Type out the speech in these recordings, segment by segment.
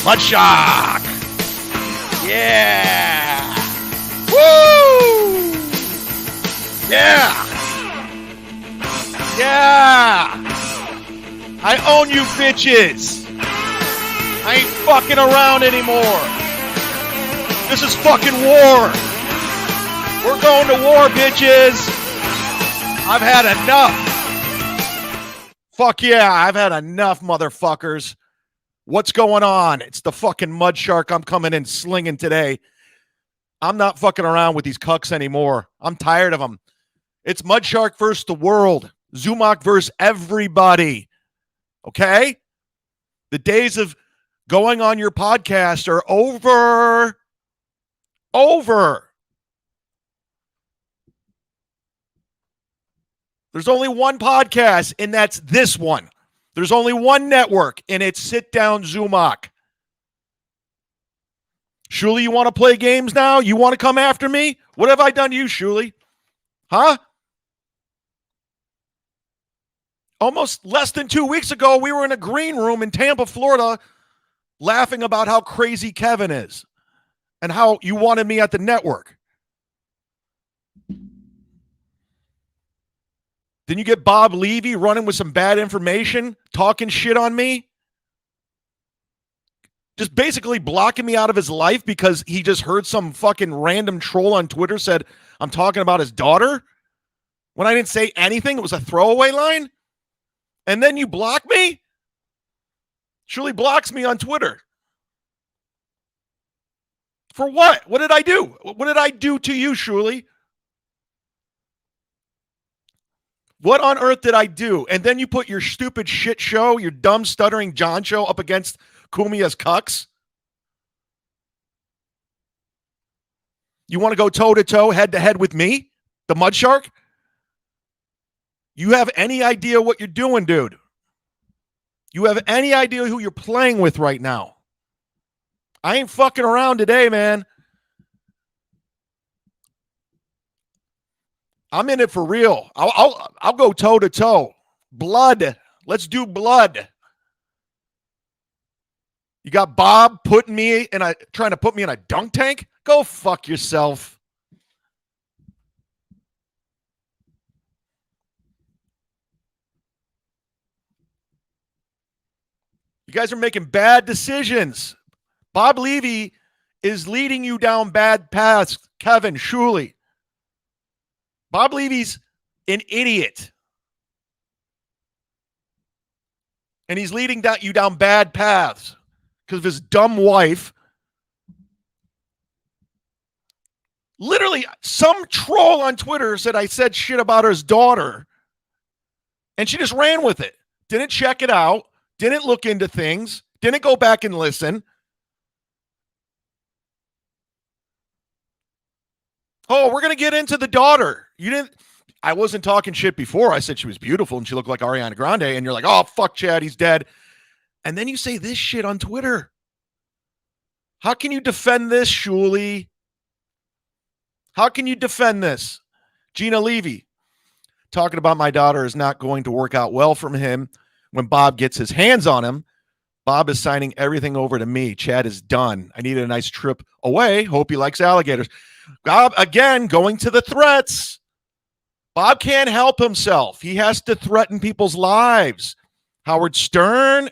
Mudshot! Yeah! Woo! Yeah! Yeah! I own you bitches! I ain't fucking around anymore! This is fucking war! We're going to war, bitches! I've had enough! Fuck yeah, I've had enough, motherfuckers. What's going on? It's the fucking mud shark I'm coming in slinging today. I'm not fucking around with these cucks anymore. I'm tired of them. It's mud shark versus the world. Zumock versus everybody. Okay? The days of going on your podcast are over. Over. There's only one podcast, and that's this one. There's only one network, and it's Sit Down Zumock. Shuli, you want to play games now? You want to come after me? What have I done to you, Shuli? Huh? Almost less than 2 weeks ago, we were in a green room in Tampa, Florida, laughing about how crazy Kevin is and how you wanted me at the network. Then you get Bob Levy running with some bad information, talking shit on me. Just basically blocking me out of his life because he just heard some fucking random troll on Twitter said I'm talking about his daughter when I didn't say anything. It was a throwaway line. And then you block me? Shuli blocks me on Twitter. For what? What did I do? What did I do to you, Shuli? What on earth did I do? And then you put your stupid shit show, your dumb stuttering John show up against CUMIA'S CUCKS? You want to go toe-to-toe, head-to-head with me, the Mud Shark? You have any idea what you're doing, dude? You have any idea who you're playing with right now? I ain't fucking around today, man. I'm in it for real. I'll go toe to toe. Blood. Let's do blood. You got Bob trying to put me in a dunk tank? Go fuck yourself. You guys are making bad decisions. Bob Levy is leading you down bad paths. Kevin, Shuli. Bob Levy's an idiot. And he's leading you down bad paths because of his dumb wife. Literally, some troll on Twitter said I said shit about his daughter. And she just ran with it. Didn't check it out. Didn't look into things. Didn't go back and listen. Oh, we're going to get into the daughter. I wasn't talking shit before. I said she was beautiful and she looked like Ariana Grande. And you're like, oh, fuck Chad, he's dead. And then you say this shit on Twitter. How can you defend this, Shuli? How can you defend this? Gina Levy, talking about my daughter is not going to work out well from him. When Bob gets his hands on him, Bob is signing everything over to me. Chad is done. I needed a nice trip away. Hope he likes alligators. Bob, again, going to the threats. Bob can't help himself. He has to threaten people's lives. Howard Stern,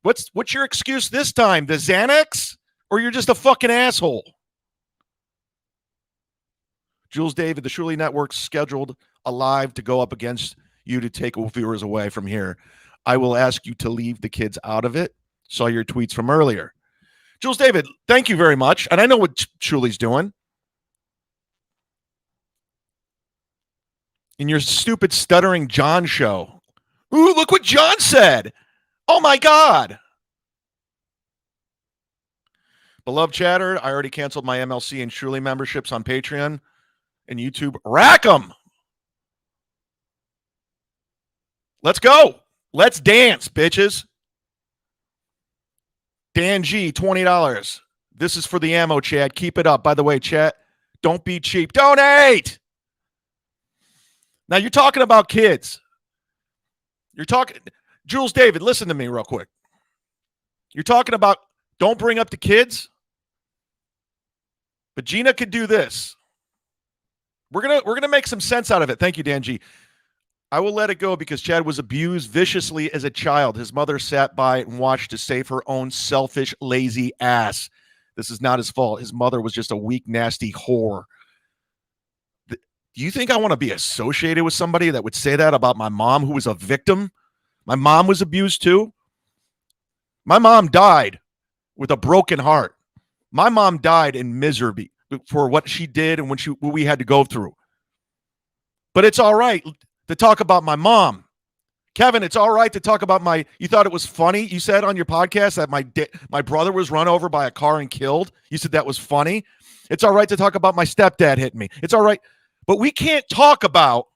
what's your excuse this time? The Xanax? Or you're just a fucking asshole? Jules David, the Shuli Network scheduled a live to go up against you to take viewers away from here. I will ask you to leave the kids out of it. Saw your tweets from earlier. Jules David, thank you very much. And I know what Shuli's doing. In your stupid stuttering John show. Ooh, look what John said. Oh my God. Beloved chatter, I already canceled my MLC and Shuli memberships on Patreon and YouTube. Rack 'em. Let's go. Let's dance, bitches. Dan G, $20. This is for the ammo, Chad. Keep it up. By the way, chat, don't be cheap. Donate. Now, you're talking about kids. You're talking. Jules David, listen to me real quick. You're talking about don't bring up the kids, but Gina could do this. We're gonna make some sense out of it. Thank you, Dan G. I will let it go because Chad was abused viciously as a child. His mother sat by and watched to save her own selfish, lazy ass. This is not his fault. His mother was just a weak, nasty whore. Do you think I want to be associated with somebody that would say that about my mom, who was a victim? My mom was abused too. My mom died with a broken heart. My mom died in misery for what she did and what we had to go through. But it's all right to talk about my mom. Kevin, it's all right to talk about you thought it was funny, you said on your podcast that my brother was run over by a car and killed. You said that was funny. It's all right to talk about my stepdad hitting me. It's all right. But we can't talk about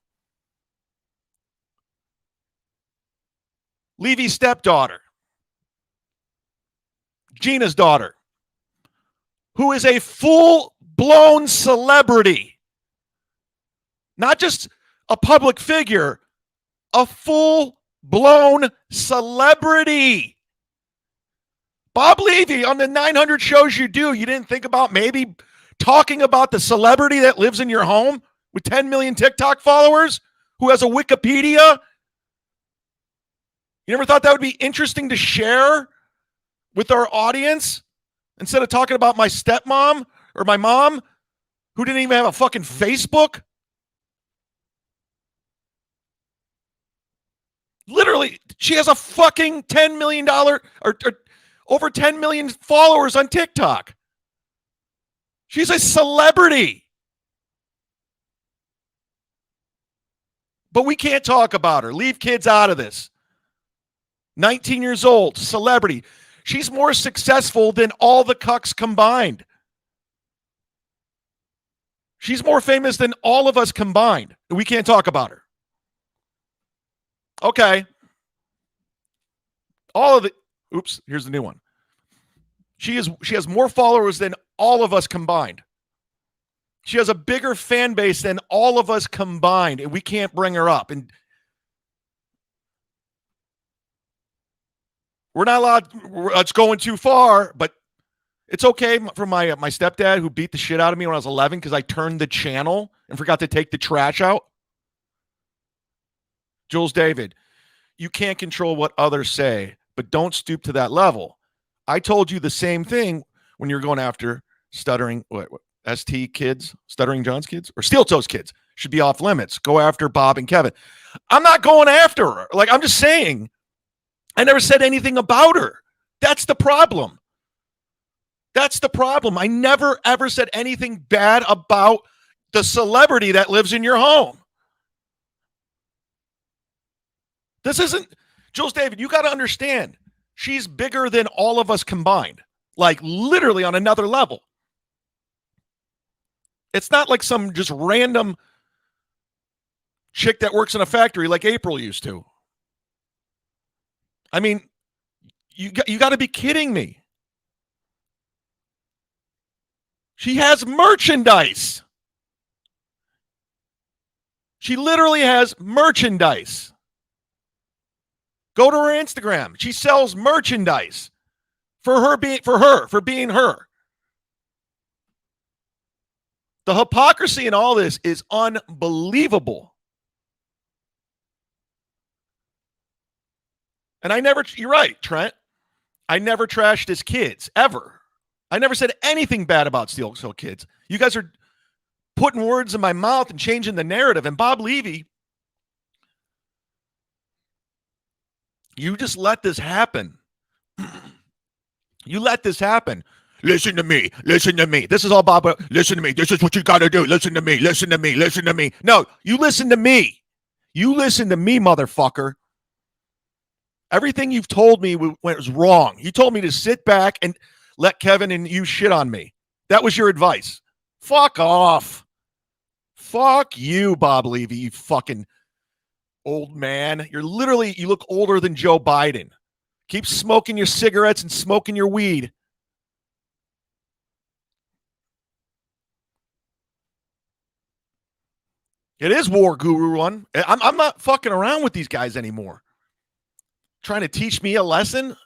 Levy's stepdaughter, Gina's daughter, who is a full-blown celebrity. Not just a public figure, a full-blown celebrity. Bob Levy, on the 900 shows you do, you didn't think about maybe talking about the celebrity that lives in your home with 10 million TikTok followers, who has a Wikipedia? You never thought that would be interesting to share with our audience instead of talking about my stepmom or my mom who didn't even have a fucking Facebook? Literally, she has a fucking $10 million or over 10 million followers on TikTok. She's a celebrity. But we can't talk about her. Leave kids out of this. 19 years old, celebrity. She's more successful than all the CUCKS combined. She's more famous than all of us combined. We can't talk about her. Okay. Here's the new one. She has more followers than all of us combined. She has a bigger fan base than all of us combined, and we can't bring her up. And we're not allowed. It's going too far, but it's okay for my stepdad, who beat the shit out of me when I was 11 because I turned the channel and forgot to take the trash out. Jules David, you can't control what others say, but don't stoop to that level. I told you the same thing when you're going after stuttering, ST kids, Stuttering John's kids, or Steel Toes kids should be off limits. Go after Bob and Kevin. I'm not going after her. Like, I'm just saying, I never said anything about her. That's the problem. That's the problem. I never, ever said anything bad about the celebrity that lives in your home. This isn't, Jules David, you got to understand, she's bigger than all of us combined, like literally on another level. It's not like some just random chick that works in a factory like April used to. I mean, you got to be kidding me. She has merchandise. She literally has merchandise. Go to her Instagram. She sells merchandise for being her. The hypocrisy in all this is unbelievable. And you're right, Trent. I never trashed his kids, ever. I never said anything bad about Steel Toe kids. You guys are putting words in my mouth and changing the narrative. And Bob Levy, you just let this happen. You let this happen. Listen to me. Listen to me. This is all Bob. Listen to me. This is what you got to do. Listen to me. Listen to me. Listen to me. No, you listen to me. You listen to me, motherfucker. Everything you've told me was wrong. You told me to sit back and let Kevin and you shit on me. That was your advice. Fuck off. Fuck you, Bob Levy, you fucking old man. You look older than Joe Biden. Keep smoking your cigarettes and smoking your weed. It is War Guru one. I'm not fucking around with these guys anymore. Trying to teach me a lesson?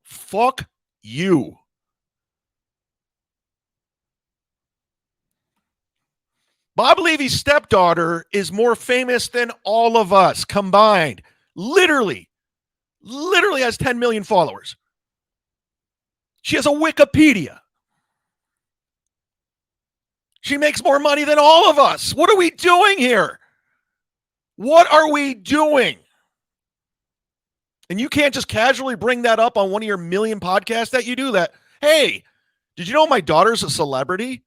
Fuck You. Bob Levy's stepdaughter is more famous than all of us combined. Literally has 10 million followers. She has a Wikipedia. She makes more money than all of us. What are we doing here? What are we doing? And you can't just casually bring that up on one of your million podcasts that you do that. Hey, did you know my daughter's a celebrity?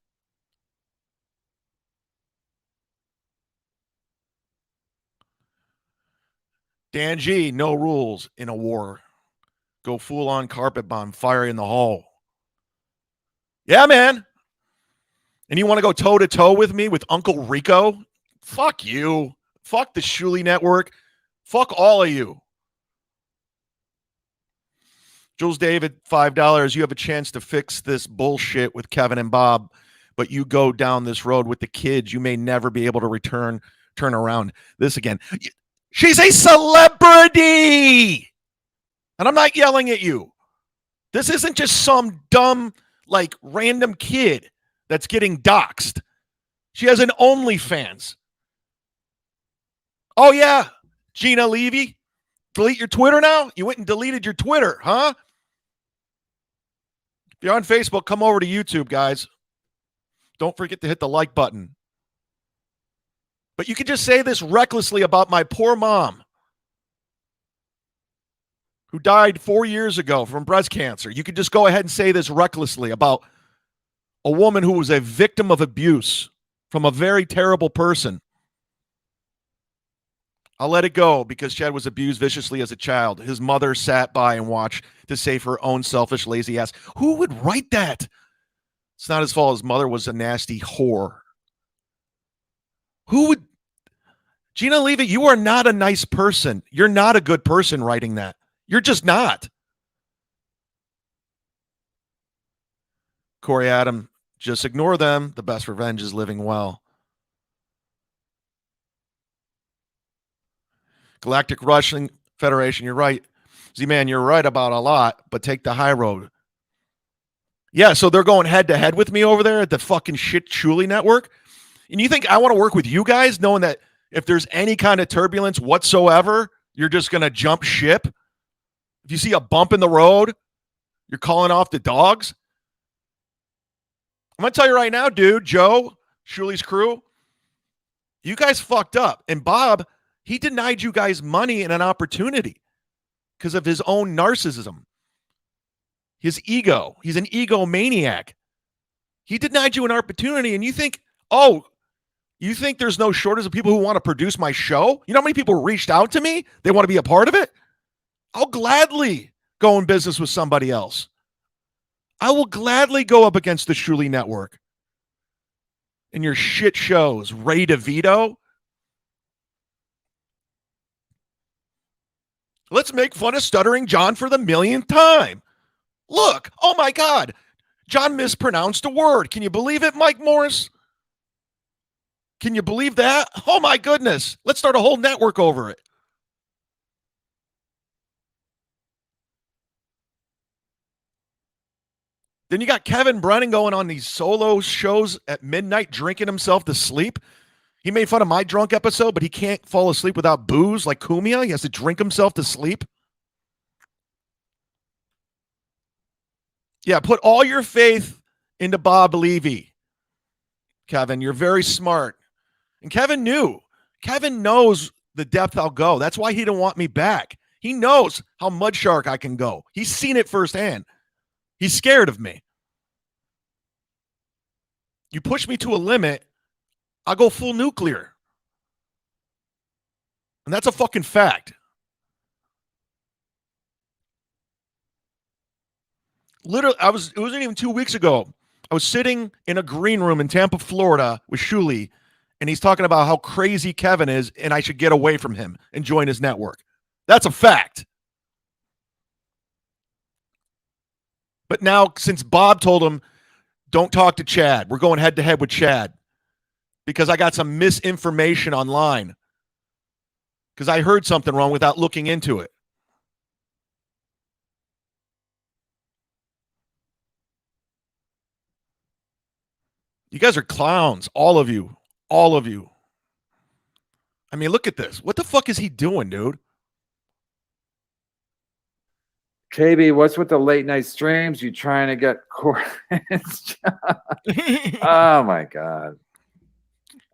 Dan G, no rules in a war. Go full on carpet bomb, fire in the hall. Yeah, man. And you want to go toe to toe with me with Uncle Rico? Fuck you. Fuck the Shuli Network. Fuck all of you. Jules David, $5. You have a chance to fix this bullshit with Kevin and Bob, but you go down this road with the kids. You may never be able to turn around this again. She's a celebrity. And I'm not yelling at you. This isn't just some dumb, like, random kid that's getting doxxed. She has an OnlyFans. Oh, yeah. Gina Levy, delete your Twitter now? You went and deleted your Twitter, huh? If you're on Facebook, come over to YouTube, guys. Don't forget to hit the like button. But you could just say this recklessly about my poor mom who died 4 years ago from breast cancer. You could just go ahead and say this recklessly about a woman who was a victim of abuse from a very terrible person. I'll let it go because Chad was abused viciously as a child. His mother sat by and watched to save her own selfish, lazy ass. Who would write that? It's not his fault. His mother was a nasty whore. Who would? Gina Levy, you are not a nice person. You're not a good person writing that. You're just not. Corey Adam, just ignore them. The best revenge is living well. Galactic Wrestling Federation, you're right. Z-Man, you're right about a lot, but take the high road. Yeah, so they're going head-to-head with me over there at the fucking shit Shuli Network? And you think I want to work with you guys knowing that if there's any kind of turbulence whatsoever, you're just going to jump ship? If you see a bump in the road, you're calling off the dogs? I'm going to tell you right now, dude, Joe, Shuli's crew, you guys fucked up. And Bob, he denied you guys money and an opportunity because of his own narcissism, his ego. He's an egomaniac. He denied you an opportunity, and you think, you think there's no shortage of people who want to produce my show? You know how many people reached out to me? They want to be a part of it? I'll gladly go in business with somebody else. I will gladly go up against the Shuli Network and your shit shows. Ray DeVito. Let's make fun of Stuttering John for the millionth time. Look, oh my God, John mispronounced a word. Can you believe it, Mike Morris? Can you believe that? Oh my goodness. Let's start a whole network over it. Then you got Kevin Brennan going on these solo shows at midnight, drinking himself to sleep. He made fun of my drunk episode, but he can't fall asleep without booze like Cumia. He has to drink himself to sleep. Yeah, put all your faith into Bob Levy. Kevin, you're very smart. And Kevin knew. Kevin knows the depth I'll go. That's why he didn't want me back. He knows how mud shark I can go. He's seen it firsthand. He's scared of me. You push me to a limit, I'll go full nuclear. And that's a fucking fact. Literally, it wasn't even 2 weeks ago. I was sitting in a green room in Tampa, Florida with Shuli, and he's talking about how crazy Kevin is and I should get away from him and join his network. That's a fact. But now, since Bob told him, don't talk to Chad, we're going head to head with Chad because I got some misinformation online because I heard something wrong without looking into it. You guys are clowns. All of you. All of you. I mean, look at this. What the fuck is he doing, dude? KB, what's with the late night streams? You trying to get Corbin's job? Oh my god.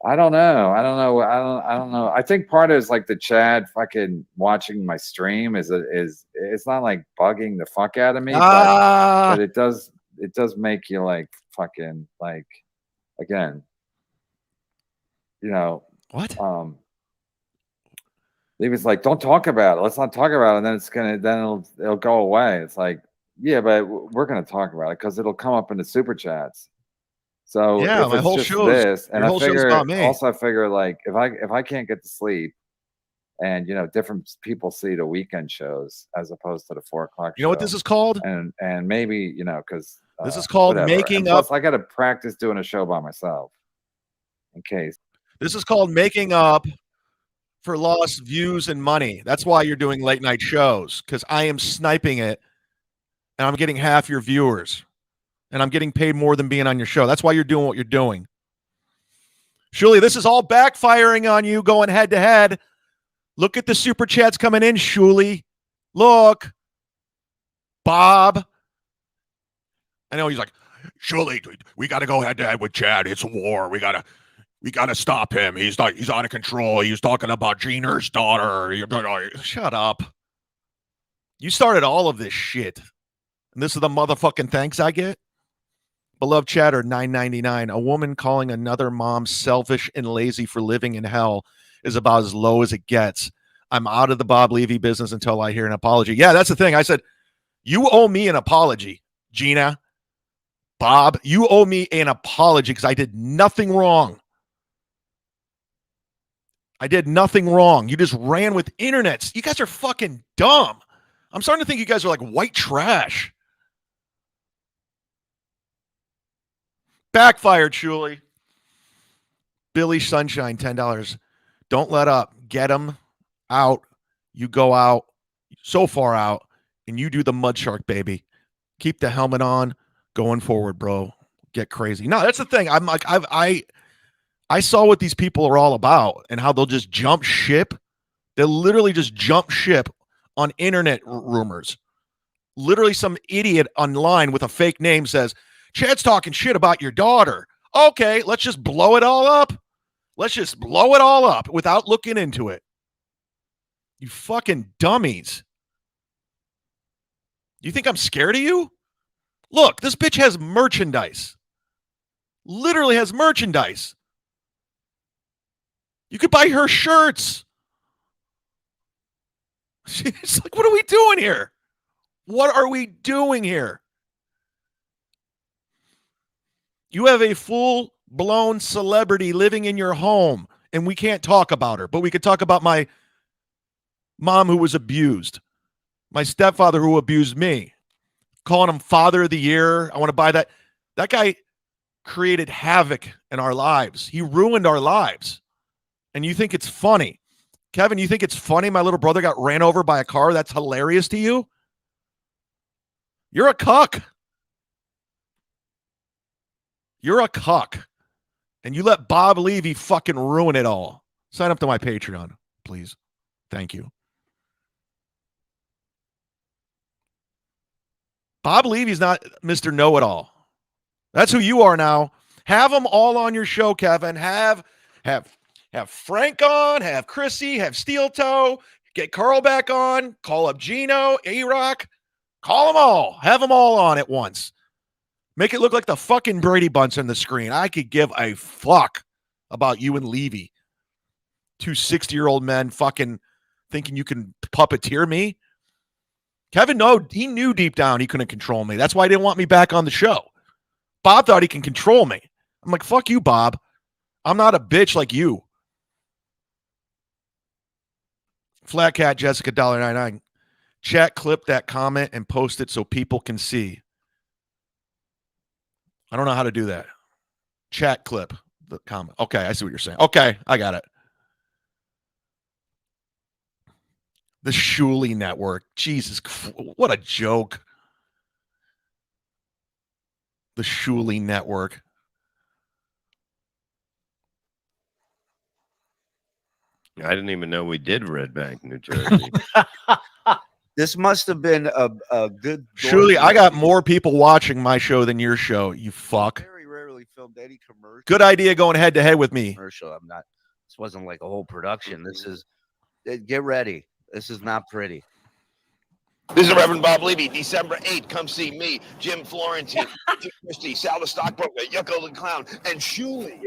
I don't know. I don't know. I think part of it is like the Chad fucking watching my stream is it's not like bugging the fuck out of me, but it does make you like fucking like again, you know, what? He was like, "Don't talk about it. Let's not talk about it." And then it'll go away. It's like, yeah, but we're gonna talk about it because it'll come up in the super chats. So Yeah, if my it's whole just show's this, and your whole show's about me. I figure like if I can't get to sleep, and different people see the weekend shows as opposed to the 4 o'clock. You know what this is called? And maybe because this is called whatever. making and plus, up. I got to practice doing a show by myself in case. This is called making up for lost views and money. That's why you're doing late night shows, because I am sniping it and I'm getting half your viewers and I'm getting paid more than being on your show. That's why you're doing what you're doing. Shuli, this is all backfiring on you going head to head. Look at the super chats coming in, Shuli. Look. Bob. I know he's like, Shuli, we got to go head to head with Chad. It's a war. We got to stop him. He's out of control. He's talking about Geno's daughter. Shut up. You started all of this shit. And this is the motherfucking thanks I get? Beloved chatter, $9.99. A woman calling another mom selfish and lazy for living in hell is about as low as it gets. I'm out of the Bob Levy business until I hear an apology. Yeah, that's the thing. I said, you owe me an apology, Gina. Bob, you owe me an apology because I did nothing wrong. I did nothing wrong. You just ran with internets. You guys are fucking dumb. I'm starting to think you guys are like white trash. Backfired, Shuli. Billy Sunshine, $10. Don't let up. Get him out. You go out so far out, and you do the mud shark, baby. Keep the helmet on. Going forward, bro. Get crazy. No, that's the thing. I'm like, I saw what these people are all about and how they'll just jump ship. They'll literally just jump ship on internet rumors. Literally some idiot online with a fake name says, Chad's talking shit about your daughter. Okay, let's just blow it all up. Let's just blow it all up without looking into it. You fucking dummies. You think I'm scared of you? Look, this bitch has merchandise. Literally has merchandise. You could buy her shirts. She's like, what are we doing here? What are we doing here? You have a full-blown celebrity living in your home, and we can't talk about her, but we could talk about my mom who was abused, my stepfather who abused me, calling him Father of the Year. I want to buy that. That guy created havoc in our lives. He ruined our lives. And you think it's funny. Kevin, you think it's funny my little brother got ran over by a car? That's hilarious to you? You're a cuck. You're a cuck. And you let Bob Levy fucking ruin it all. Sign up to my Patreon, please. Thank you. Bob Levy's not Mr. Know-It-All. That's who you are now. Have them all on your show, Kevin. Have Frank on, have Chrissy, have Steel Toe, get Carl back on, call up Geno, A-Rock, call them all. Have them all on at once. Make it look like the fucking Brady Bunch on the screen. I could give a fuck about you and Levy. Two 60-year-old men fucking thinking you can puppeteer me. Kevin, no, he knew deep down he couldn't control me. That's why he didn't want me back on the show. Bob thought he can control me. I'm like, fuck you, Bob. I'm not a bitch like you. Flat Cat Jessica $1.99. Chat clip that comment and post it so people can see. I don't know how to do that. Chat clip the comment. Okay, I see what you're saying. Okay, I got it. The Shuli Network. Jesus, what a joke. The Shuli Network. I didn't even know we did Red Bank, New Jersey. This must have been a good. Surely I got more people watching my show than your show, you fuck. Very rarely filmed any commercial. Good idea going head to head with me. Commercial. I'm not. This wasn't like a whole production. This is. Get ready. This is not pretty. This is Reverend Bob Levy, December 8th. Come see me, Jim Florentine, Jim Christie, Sal the Stockbroker, Yucko the Clown, and Shuley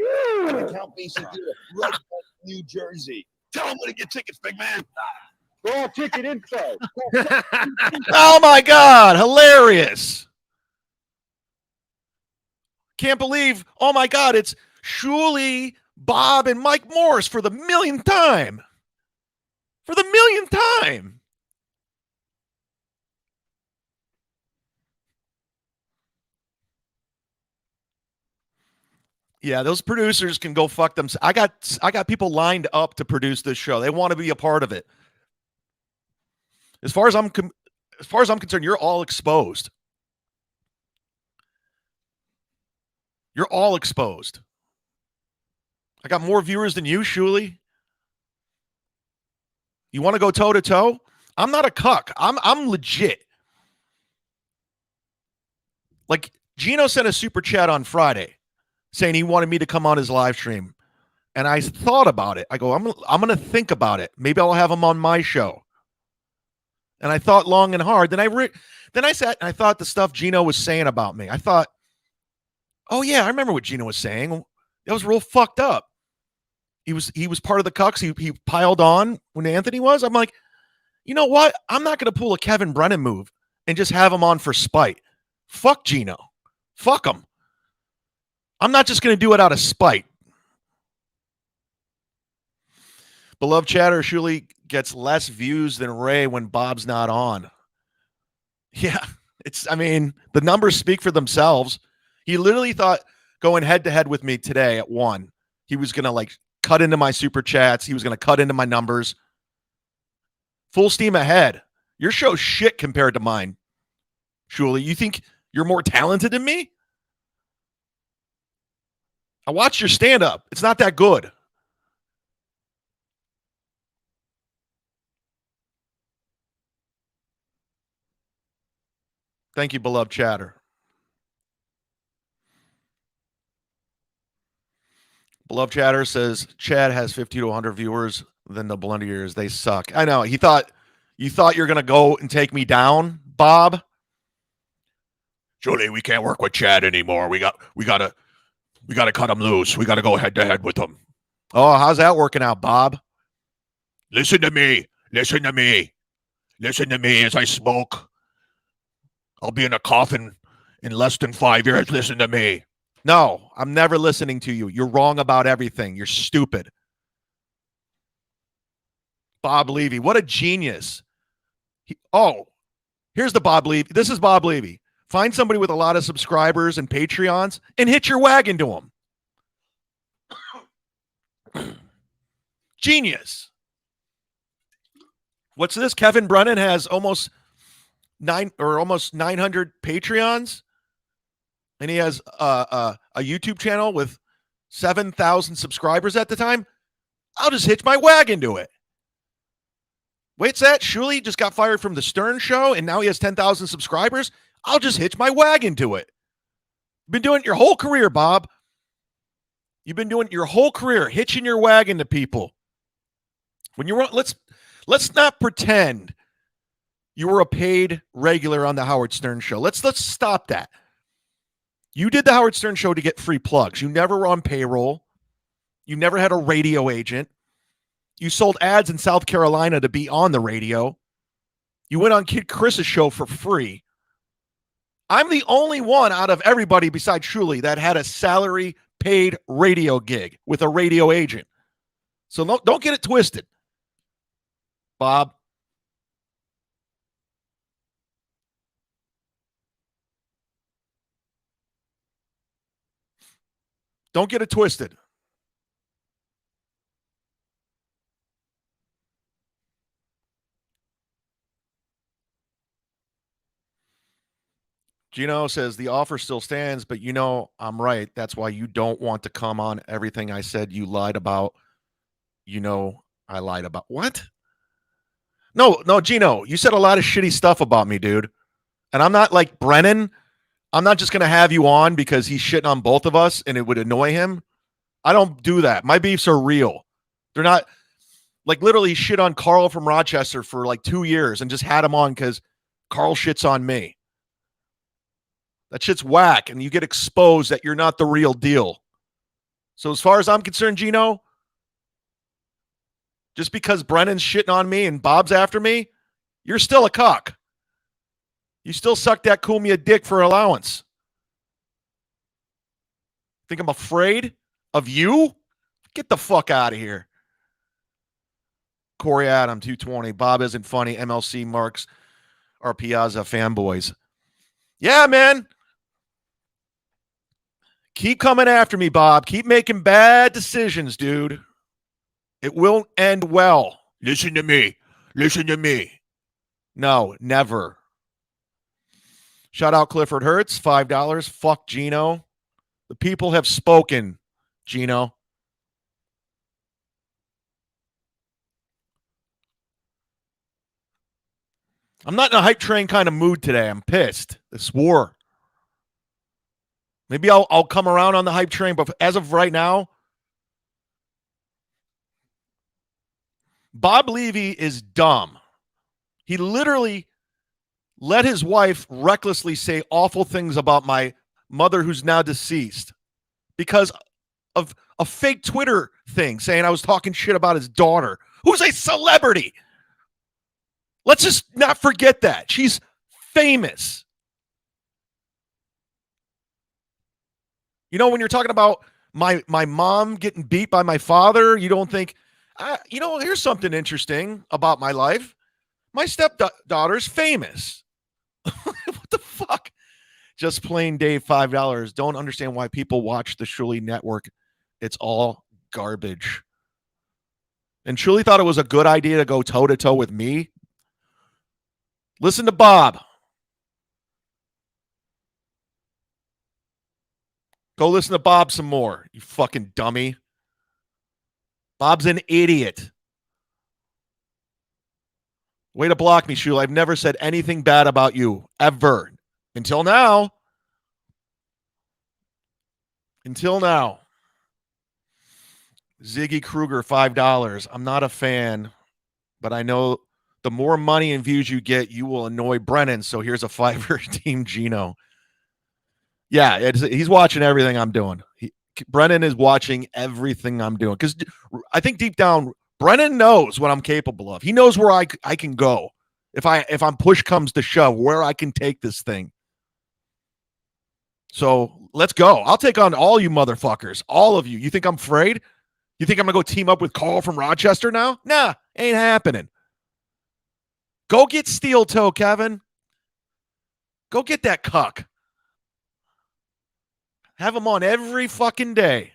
at the Count Basie Theater, Red Bank, New Jersey. Tell them where to get tickets, big man. Raw ticket info. Oh my God, hilarious. Can't believe, oh my God, it's Shuley, Bob, and Mike Morris for the millionth time. For the millionth time. Yeah, those producers can go fuck them. I got people lined up to produce this show. They want to be a part of it. As far as I'm concerned, you're all exposed. You're all exposed. I got more viewers than you, Shuley. You want to go toe to toe? I'm not a cuck. I'm legit. Like Geno sent a super chat on Friday saying he wanted me to come on his live stream. And I thought about it. I go, I'm going to think about it. Maybe I'll have him on my show. And I thought long and hard. Then I sat and I thought the stuff Geno was saying about me. I thought, oh yeah, I remember what Geno was saying. That was real fucked up. He was part of the cucks. He piled on when Anthony was. I'm like, you know what? I'm not going to pull a Kevin Brennan move and just have him on for spite. Fuck Geno. Fuck him. I'm not just going to do it out of spite. Beloved chatter, Shuley gets less views than Ray when Bob's not on. Yeah, the numbers speak for themselves. He literally thought going head to head with me today at 1, he was going to cut into my super chats. He was going to cut into my numbers. Full steam ahead. Your show's shit compared to mine. Shuley, you think you're more talented than me? I watched your stand-up. It's not that good. Thank you, beloved chatter. Beloved chatter says Chad has 50 to 100 viewers. Then the blender years, they suck. I know. You thought you're going to go and take me down, Bob? Julie, we can't work with Chad anymore. We got to cut him loose. We got to go head to head with him. Oh, how's that working out, Bob? Listen to me. Listen to me. Listen to me as I smoke. I'll be in a coffin in less than 5 years. Listen to me. No, I'm never listening to you. You're wrong about everything. You're stupid. Bob Levy, what a genius. Here's the Bob Levy. This is Bob Levy. Find somebody with a lot of subscribers and Patreons and hitch your wagon to them. Genius. What's this? Kevin Brennan has almost 900 Patreons, and he has a YouTube channel with 7,000 subscribers at the time. I'll just hitch my wagon to it. Wait's that? Shuley just got fired from the Stern Show, and now he has 10,000 subscribers. I'll just hitch my wagon to it. You've been doing it your whole career, Bob. You've been doing it your whole career, hitching your wagon to people. When you're let's not pretend you were a paid regular on the Howard Stern Show. Let's stop that. You did the Howard Stern Show to get free plugs. You never were on payroll. You never had a radio agent. You sold ads in South Carolina to be on the radio. You went on Kid Chris's show for free. I'm the only one out of everybody besides Shuley that had a salary paid radio gig with a radio agent. So don't get it twisted, Bob. Don't get it twisted. Geno says the offer still stands, but I'm right. That's why you don't want to come on everything I said you lied about. I lied about what? No, Geno, you said a lot of shitty stuff about me, dude. And I'm not like Brennan. I'm not just going to have you on because he's shitting on both of us and it would annoy him. I don't do that. My beefs are real. They're not like literally shit on Carl from Rochester for like 2 years and just had him on because Carl shits on me. That shit's whack and you get exposed that you're not the real deal. So as far as I'm concerned, Geno, just because Brennan's shitting on me and Bob's after me, you're still a cuck. You still suck that Cumia dick for allowance. Think I'm afraid of you? Get the fuck out of here. Corey Adam, 220. Bob isn't funny. MLC Marks are Piazza fanboys. Yeah, man. Keep coming after me, Bob. Keep making bad decisions, dude. It won't end well. Listen to me. Listen to me. No, never. Shout out Clifford Hertz, $5. Fuck Geno. The people have spoken, Geno. I'm not in a hype train kind of mood today. I'm pissed. This war. Maybe I'll come around on the hype train, but as of right now, Bob Levy is dumb. He literally let his wife recklessly say awful things about my mother who's now deceased because of a fake Twitter thing saying I was talking shit about his daughter, who's a celebrity. Let's just not forget that. She's famous. You know, when you're talking about my mom getting beat by my father, you don't think, here's something interesting about my life. My stepdaughter's famous. What the fuck? Just plain Dave, $5. Don't understand why people watch the Shuli Network. It's all garbage. And Shuli thought it was a good idea to go toe-to-toe with me. Listen to Bob. Go listen to Bob some more, you fucking dummy. Bob's an idiot. Way to block me, Shuli. I've never said anything bad about you, ever. Until now. Until now. Ziggy Kruger, $5. I'm not a fan, but I know the more money and views you get, you will annoy Brennan. So here's a $5 Team Geno. Yeah, he's watching everything I'm doing. Brennan is watching everything I'm doing because I think deep down, Brennan knows what I'm capable of. He knows where I can go if I'm push comes to shove, where I can take this thing. So let's go. I'll take on all you motherfuckers, all of you. You think I'm afraid? You think I'm gonna go team up with Carl from Rochester now? Nah, ain't happening. Go get Steel Toe, Kevin. Go get that cuck. Have him on every fucking day.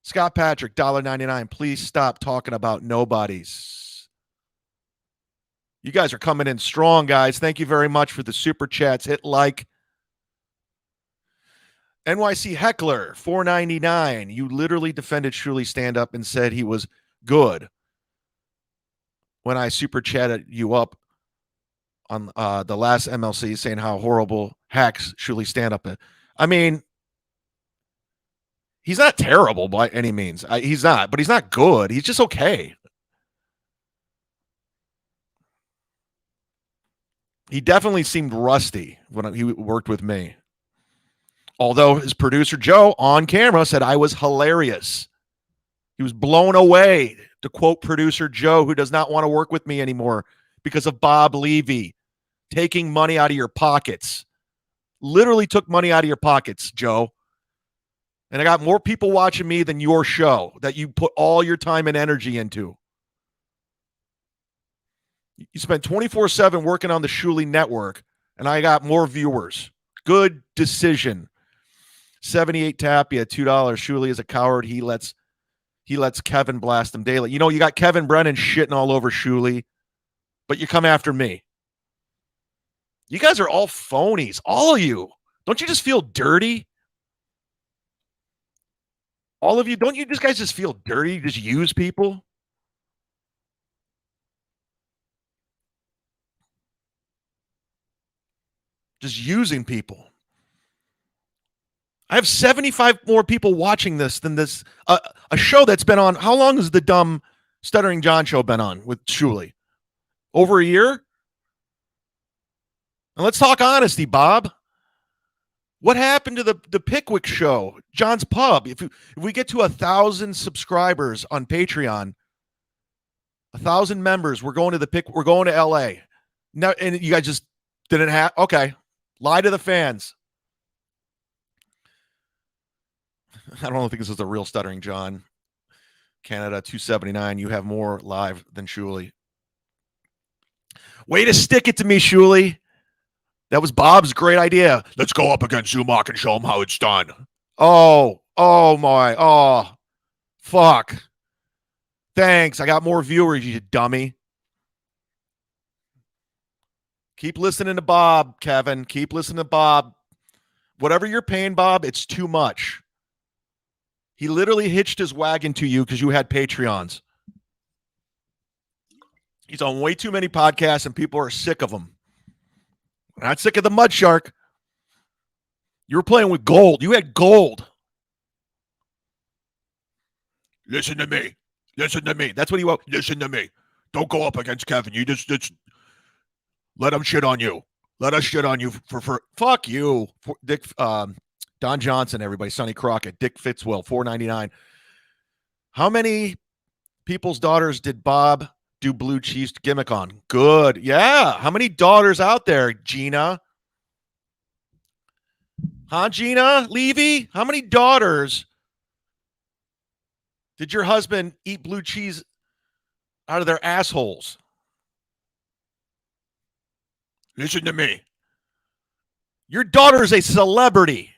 Scott Patrick, $1.99. Please stop talking about nobodies. You guys are coming in strong, guys. Thank you very much for the super chats. Hit like. NYC Heckler, $4.99. You literally defended Shuli stand up and said he was good when I super chatted you up on the last MLC saying how horrible hacks Shuli stand up. I mean, he's not terrible by any means. He's not, but he's not good. He's just okay. He definitely seemed rusty when he worked with me. Although his producer, Joe, on camera said I was hilarious. He was blown away, to quote producer Joe, who does not want to work with me anymore because of Bob Levy taking money out of your pockets. Literally took money out of your pockets, Joe. And I got more people watching me than your show that you put all your time and energy into. You spent 24/7 working on the Shuli Network, and I got more viewers. Good decision. 78 Tapia, $2. Shuli is a coward. He lets Kevin blast him daily. You know, you got Kevin Brennan shitting all over Shuli, but you come after me. You guys are all phonies. All of you. Don't you just feel dirty? All of you, don't you guys just feel dirty? You just use people? just using people. I have 75 more people watching this than this. A show that's been on. How long has the dumb Stuttering John show been on with Shuley? Over a year? And let's talk honesty, Bob. What happened to the Pickwick show, John's Pub? If we get to 1,000 subscribers on Patreon, 1,000 members, we're going to LA. No, and you guys just didn't have. Okay, lie to the fans. I don't think this is a real Stuttering John. Canada 279. You have more live than Shuley. Way to stick it to me, Shuley. That was Bob's great idea. Let's go up against Zumock and show him how it's done. Oh my. Fuck. Thanks. I got more viewers, you dummy. Keep listening to Bob, Kevin. Keep listening to Bob. Whatever you're paying Bob, it's too much. He literally hitched his wagon to you because you had Patreons. He's on way too many podcasts and people are sick of him. We're not sick of the mud shark. You were playing with gold. You had gold. Listen to me. Listen to me. That's what he wrote. Listen to me. Don't go up against Kevin. You just let him shit on you. Let us shit on you for fuck you. Dick Don Johnson, everybody. Sonny Crockett, Dick Fitzwill, $4.99. How many people's daughters did Bob do blue cheese gimmick on? Good. Yeah. How many daughters out there, Gina? Huh, Gina Levy? How many daughters did your husband eat blue cheese out of their assholes? Listen to me. Your daughter is a celebrity.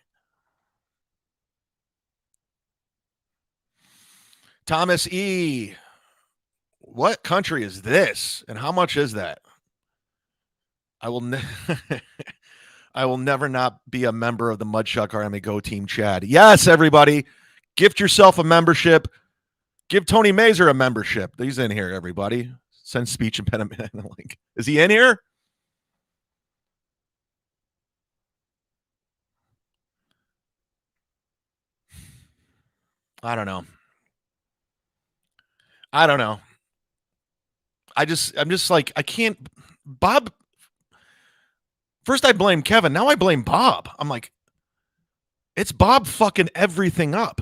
Thomas E. What country is this? And how much is that? I will never not be a member of the Mudshuck Army Go Team Chad. Yes, everybody. Gift yourself a membership. Give Tony Mazer a membership. He's in here, everybody. Send speech impediment link. Is he in here? I don't know. I'm just like, I can't. Bob. First I blame Kevin. Now I blame Bob. I'm like, it's Bob fucking everything up.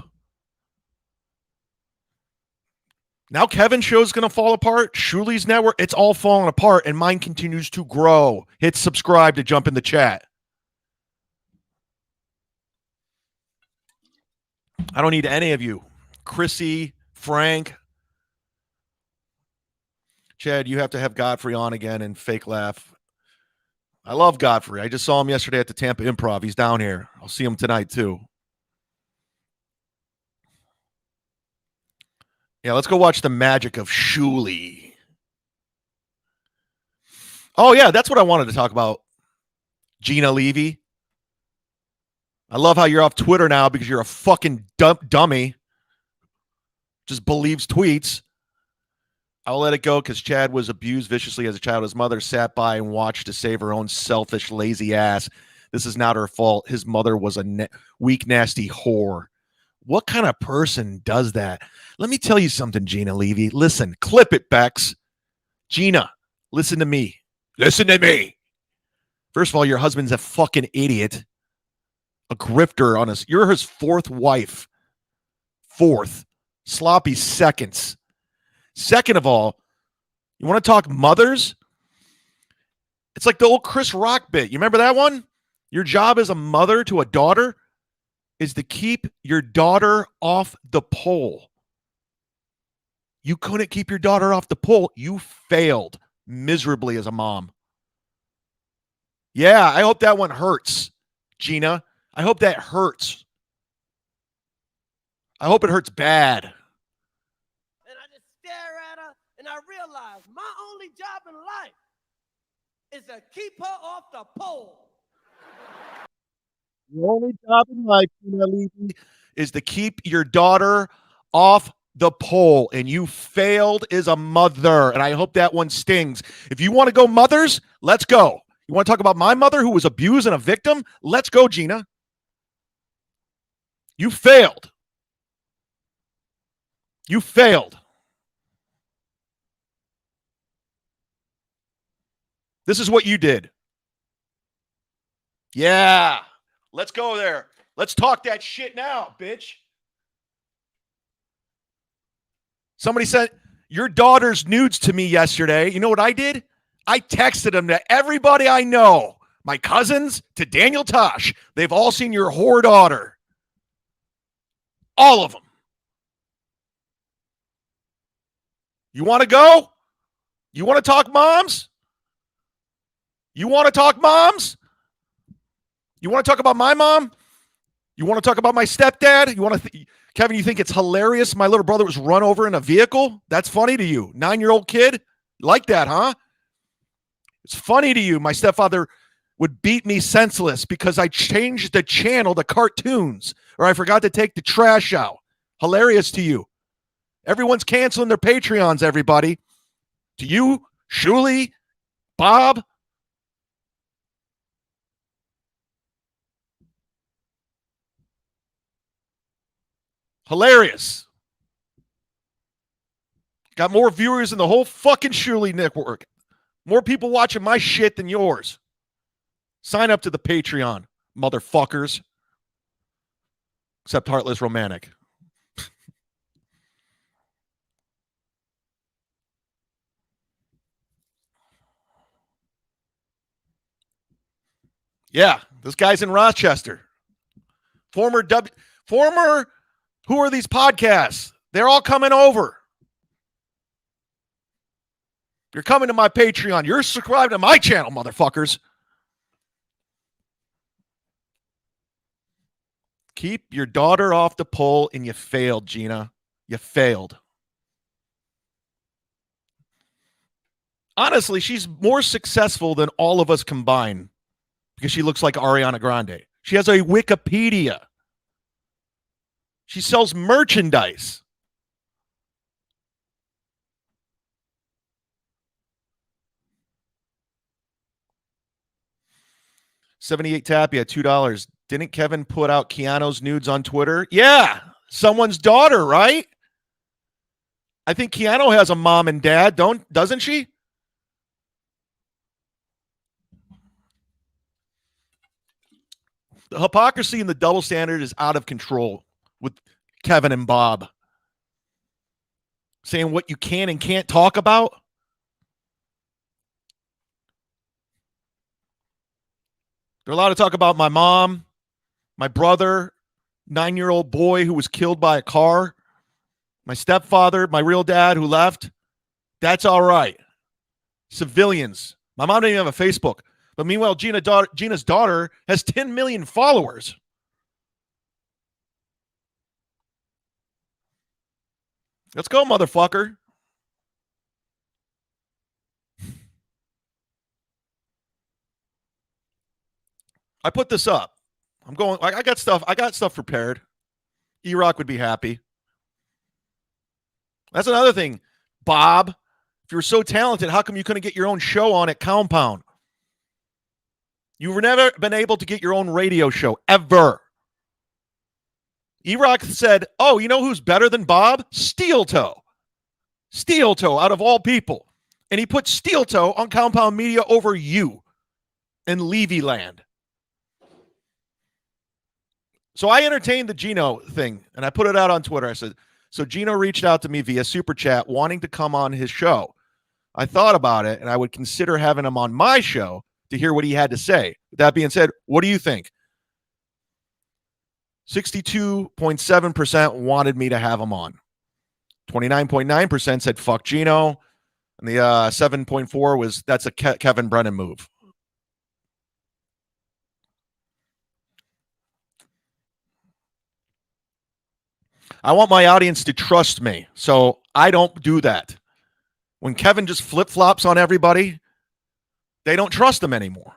Now Kevin's show's going to fall apart. Shuley's network, it's all falling apart, and mine continues to grow. Hit subscribe to jump in the chat. I don't need any of you. Chrissy, Frank. Chad, you have to have Godfrey on again and fake laugh. I love Godfrey. I just saw him yesterday at the Tampa Improv. He's down here. I'll see him tonight, too. Yeah, let's go watch the magic of Shuley. Oh, yeah, that's what I wanted to talk about. Gina Levy. I love how you're off Twitter now because you're a fucking dummy. Just believes tweets. I'll let it go because Chad was abused viciously as a child. His mother sat by and watched to save her own selfish, lazy ass. This is not her fault. His mother was a weak, nasty whore. What kind of person does that? Let me tell you something, Gina Levy. Listen, clip it, Bex. Gina, listen to me. Listen to me. First of all, your husband's a fucking idiot. A grifter on us. You're his fourth wife. Fourth. Sloppy seconds. Second of all, you want to talk mothers? It's like the old Chris Rock bit. You remember that one? Your job as a mother to a daughter is to keep your daughter off the pole. You couldn't keep your daughter off the pole. You failed miserably as a mom. Yeah, I hope that one hurts, Gina. I hope that hurts. I hope it hurts bad. And I just stare at her and I realize my only job in life is to keep her off the pole. The only job in life, Gina Levy, is to keep your daughter off the pole, and you failed as a mother, and I hope that one stings. If you want to go mothers, let's go. You want to talk about my mother who was abused and a victim? Let's go, Gina. You failed. You failed. This is what you did. Yeah. Let's go there. Let's talk that shit now, bitch. Somebody sent your daughter's nudes to me yesterday. You know what I did? I texted them to everybody I know. My cousins, to Daniel Tosh. They've all seen your whore daughter. All of them. You want to go? You want to talk moms? You want to talk moms? You want to talk about my mom? You want to talk about my stepdad? You want to, Kevin, you think it's hilarious my little brother was run over in a vehicle? That's funny to you. 9-year-old kid? Like that, huh? It's funny to you. My stepfather would beat me senseless because I changed the channel to cartoons or I forgot to take the trash out. Hilarious to you. Everyone's canceling their Patreons, everybody. To you, Shuli, Bob. Hilarious. Got more viewers in the whole fucking Shuli network. More people watching my shit than yours. Sign up to the Patreon, motherfuckers. Except Heartless Romantic. Yeah, this guy's in Rochester. Former, who are these podcasts? They're all coming over. You're coming to my Patreon. You're subscribed to my channel, motherfuckers. Keep your daughter off the pole, and you failed, Gina. You failed. Honestly, she's more successful than all of us combined because she looks like Ariana Grande. She has a Wikipedia. She sells merchandise. $78 Tapia, $2. Didn't Kevin put out Keanu's nudes on Twitter? Yeah, someone's daughter, right? I think Keanu has a mom and dad, doesn't she? The hypocrisy and the double standard is out of control with Kevin and Bob. Saying what you can and can't talk about. They're allowed to talk about my mom, my brother, 9-year-old boy who was killed by a car, my stepfather, my real dad who left. That's all right. Civilians. My mom didn't even have a Facebook. But meanwhile, Gina's daughter has 10 million followers. Let's go, motherfucker. I put this up. I'm going. I got stuff prepared. E-Rock would be happy. That's another thing. Bob, if you were so talented, how come you couldn't get your own show on at Compound? You've never been able to get your own radio show, ever. E-Rock said, oh, you know who's better than Bob? Steel Toe. Steel Toe, out of all people. And he put Steel Toe on Compound Media over you in Levy Land. So I entertained the Geno thing, and I put it out on Twitter. I said, so Geno reached out to me via Super Chat wanting to come on his show. I thought about it, and I would consider having him on my show to hear what he had to say. With that being said, what do you think? 62.7% wanted me to have him on. 29.9% said fuck Geno. And the 7.4 was that's a Kevin Brennan move. I want my audience to trust me, so I don't do that. When Kevin just flip-flops on everybody, they don't trust him anymore.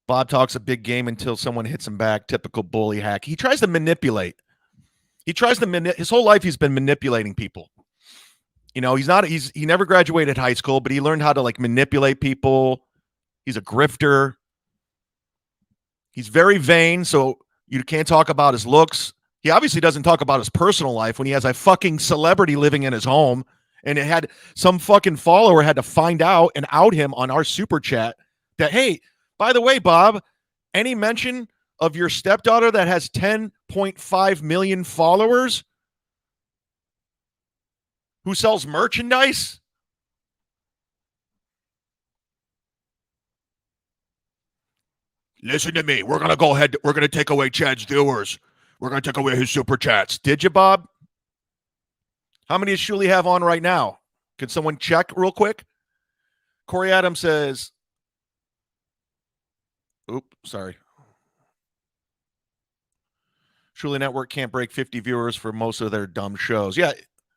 Bob talks a big game until someone hits him back. Typical bully hack. He tries to manipulate. His whole life he's been manipulating people. You know, he never graduated high school, but he learned how to like manipulate people. He's a grifter. He's very vain, so you can't talk about his looks. He obviously doesn't talk about his personal life when he has a fucking celebrity living in his home, and it had some fucking follower had to find out and out him on our super chat that, hey, by the way, Bob, any mention of your stepdaughter that has 10.5 million followers who sells merchandise? Listen to me. We're going to go ahead. We're going to take away Chad's viewers. We're going to take away his super chats. Did you, Bob? How many does Shuli have on right now? Can someone check real quick? Corey Adams says, sorry. Shuli Network can't break 50 viewers for most of their dumb shows. Yeah.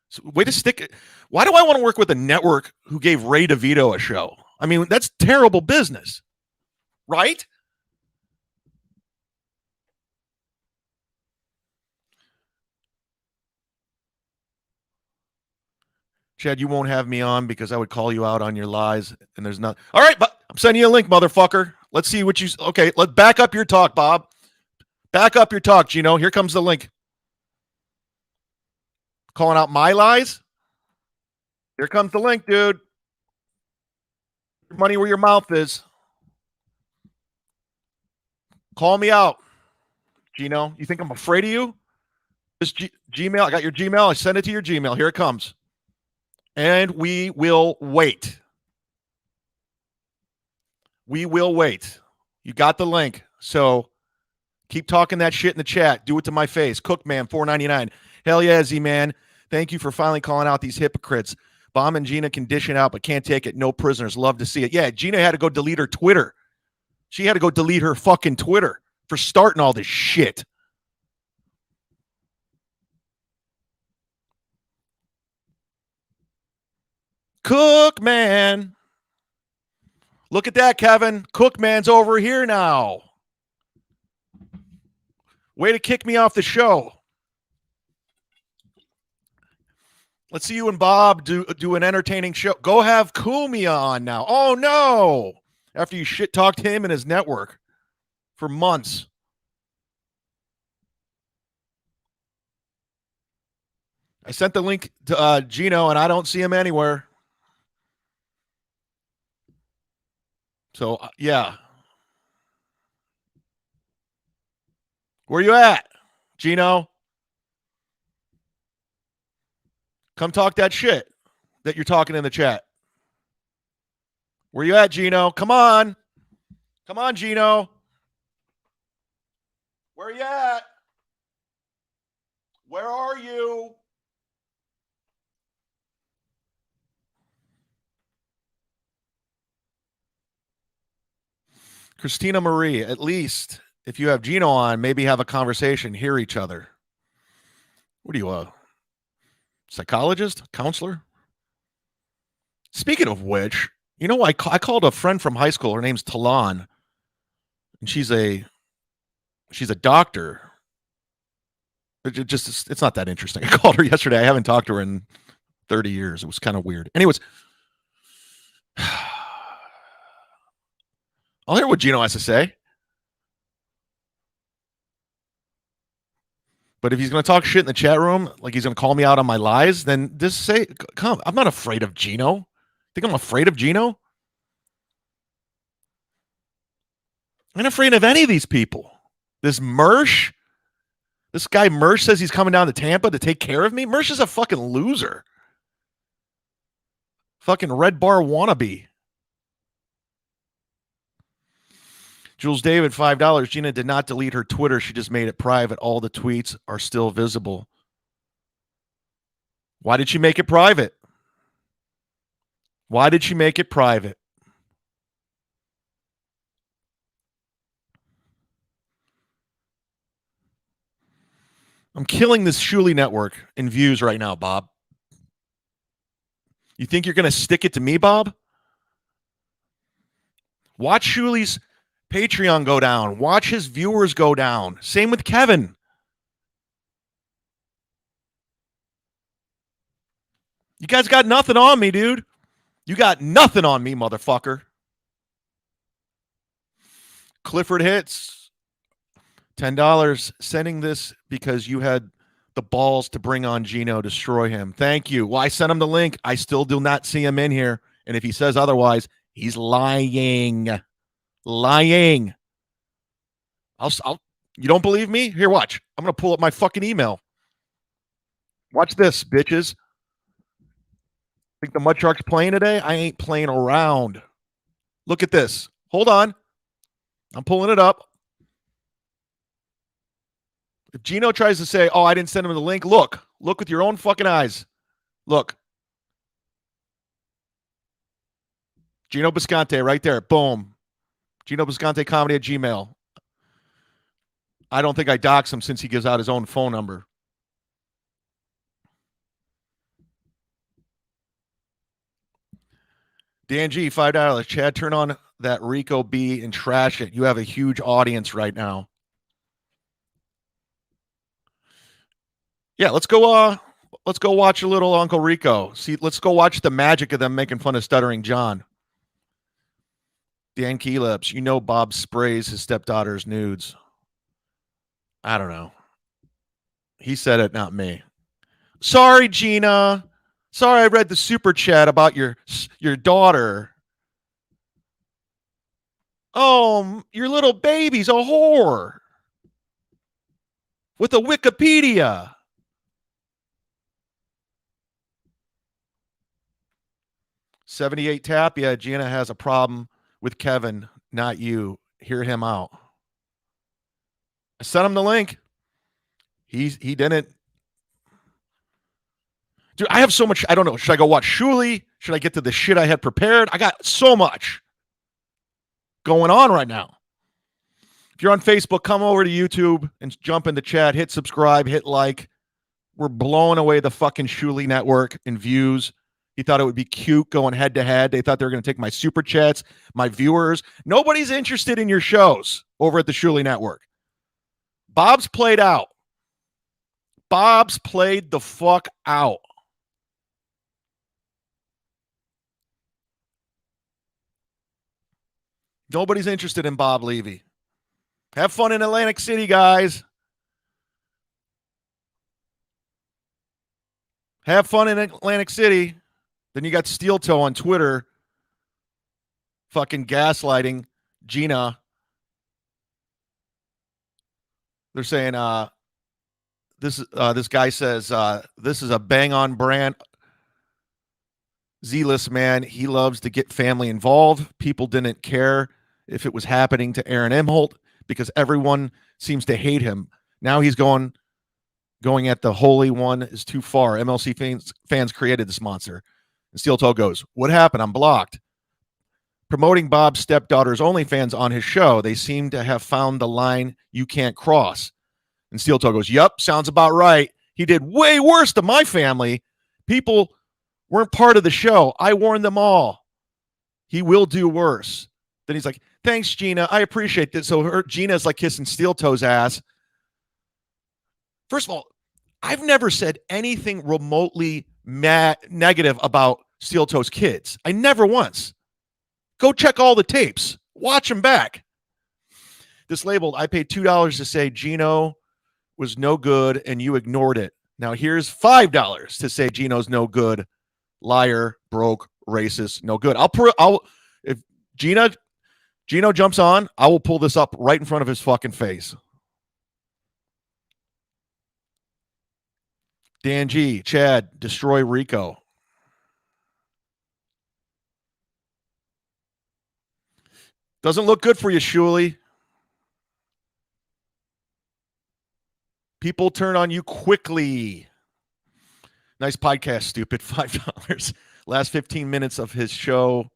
So way to stick it. Why do I want to work with a network who gave Ray DeVito a show? I mean, that's terrible business, right? Chad, you won't have me on because I would call you out on your lies, and there's not. All right, but I'm sending you a link, motherfucker. Let's see what you. Okay, let's back up your talk, Bob. Back up your talk, Geno. Here comes the link. Calling out my lies. Here comes the link, dude. Your money where your mouth is. Call me out, Geno. You think I'm afraid of you? This Gmail. I got your Gmail. I sent it to your Gmail. Here it comes. And we will wait. We will wait. You got the link. So keep talking that shit in the chat. Do it to my face. Cookman, $4.99. Hell yeah, Z-Man. Thank you for finally calling out these hypocrites. Bomb and Gina can dish it out, but can't take it. No prisoners. Love to see it. Yeah, Gina had to go delete her Twitter. She had to go delete her fucking Twitter for starting all this shit. Cookman. Look at that, Kevin. Cookman's over here now. Way to kick me off the show. Let's see you and Bob do an entertaining show. Go have Cumia on now. Oh, no. After you shit-talked him and his network for months. I sent the link to Geno, and I don't see him anywhere. So, yeah. Where you at, Geno? Come talk that shit that you're talking in the chat. Where you at, Geno? Come on. Come on, Geno. Where you at? Where are you? Christina Marie, at least if you have Geno on, maybe have a conversation, hear each other. What are you, a psychologist, counselor? Speaking of which, you know, I called a friend from high school. Her name's Talon, and she's a doctor. It's not that interesting. I called her yesterday. I haven't talked to her in 30 years. It was kind of weird. Anyways, I'll hear what Geno has to say. But if he's going to talk shit in the chat room, like he's going to call me out on my lies, then just say, come, I'm not afraid of Geno. Think I'm afraid of Geno? I'm not afraid of any of these people. This Mersh, this guy Mersh says he's coming down to Tampa to take care of me. Mersh is a fucking loser. Fucking Red Bar wannabe. Jules David, $5. Gina did not delete her Twitter. She just made it private. All the tweets are still visible. Why did she make it private? Why did she make it private? I'm killing this Shuli network in views right now, Bob. You think you're going to stick it to me, Bob? Watch Shuli's Patreon go down. Watch his viewers go down. Same with Kevin. You guys got nothing on me, dude. You got nothing on me, motherfucker. Clifford hits $10. Sending this because you had the balls to bring on Geno, destroy him. Thank you. Well, I sent him the link. I still do not see him in here. And if he says otherwise, he's lying. Lying. I'll you don't believe me? Here, watch. I'm going to pull up my fucking email. Watch this, bitches. Think the Mud Sharks playing today? I ain't playing around. Look at this. Hold on. I'm pulling it up. If Geno tries to say, oh, I didn't send him the link, look with your own fucking eyes. Look. Geno Bisconte right there. Boom. Geno Bisconte comedy at Gmail. I don't think I dox him since he gives out his own phone number. Dan G, $5. Chad, turn on that Rico B and trash it. You have a huge audience right now. Yeah, let's go watch a little Uncle Rico. See, let's go watch the magic of them making fun of Stuttering John. Dan Keelips, you know Bob sprays his stepdaughter's nudes. I don't know. He said it, not me. Sorry, Gina. Sorry, I read the super chat about your daughter. Oh, your little baby's a whore. With a Wikipedia. $78 tap. Yeah, Gina has a problem with Kevin, not you. Hear him out. I sent him the link. He didn't. Dude, I have so much. I don't know. Should I go watch Shuli? Should I get to the shit I had prepared? I got so much going on right now. If you're on Facebook, come over to YouTube and jump in the chat. Hit subscribe. Hit like. We're blowing away the fucking Shuli network in views. He thought it would be cute going head to head. They thought they were going to take my super chats, my viewers. Nobody's interested in your shows over at the Shuli network. Bob's played out. Bob's played the fuck out. Nobody's interested in Bob Levy. Have fun in Atlantic City, guys. Have fun in Atlantic City. Then you got Steel Toe on Twitter fucking gaslighting Gina. They're saying this guy says this is a bang on brand Z-list man. He loves to get family involved. People didn't care if it was happening to Aaron Emholt because everyone seems to hate him. Now he's going at the Holy One is too far. MLC fans created this monster. And Steel Toe goes, what happened? I'm blocked. Promoting Bob's stepdaughter's OnlyFans on his show. They seem to have found the line you can't cross. And Steel Toe goes, yep, sounds about right. He did way worse to my family. People weren't part of the show. I warned them all. He will do worse. Then he's like, thanks, Gina. I appreciate this. So Gina's like kissing Steel Toe's ass. First of all, I've never said anything remotely negative about Steel Toe's kids. I never once. Go check all the tapes. Watch them back. This labeled, I paid $2 to say Geno was no good and you ignored it. Now here's $5 to say Geno's no good. Liar, broke, racist, no good. If Geno jumps on, I will pull this up right in front of his fucking face. Dan G, Chad, destroy Rico. Doesn't look good for you, Shuli. People turn on you quickly. Nice podcast, stupid. $5. Last 15 minutes of his show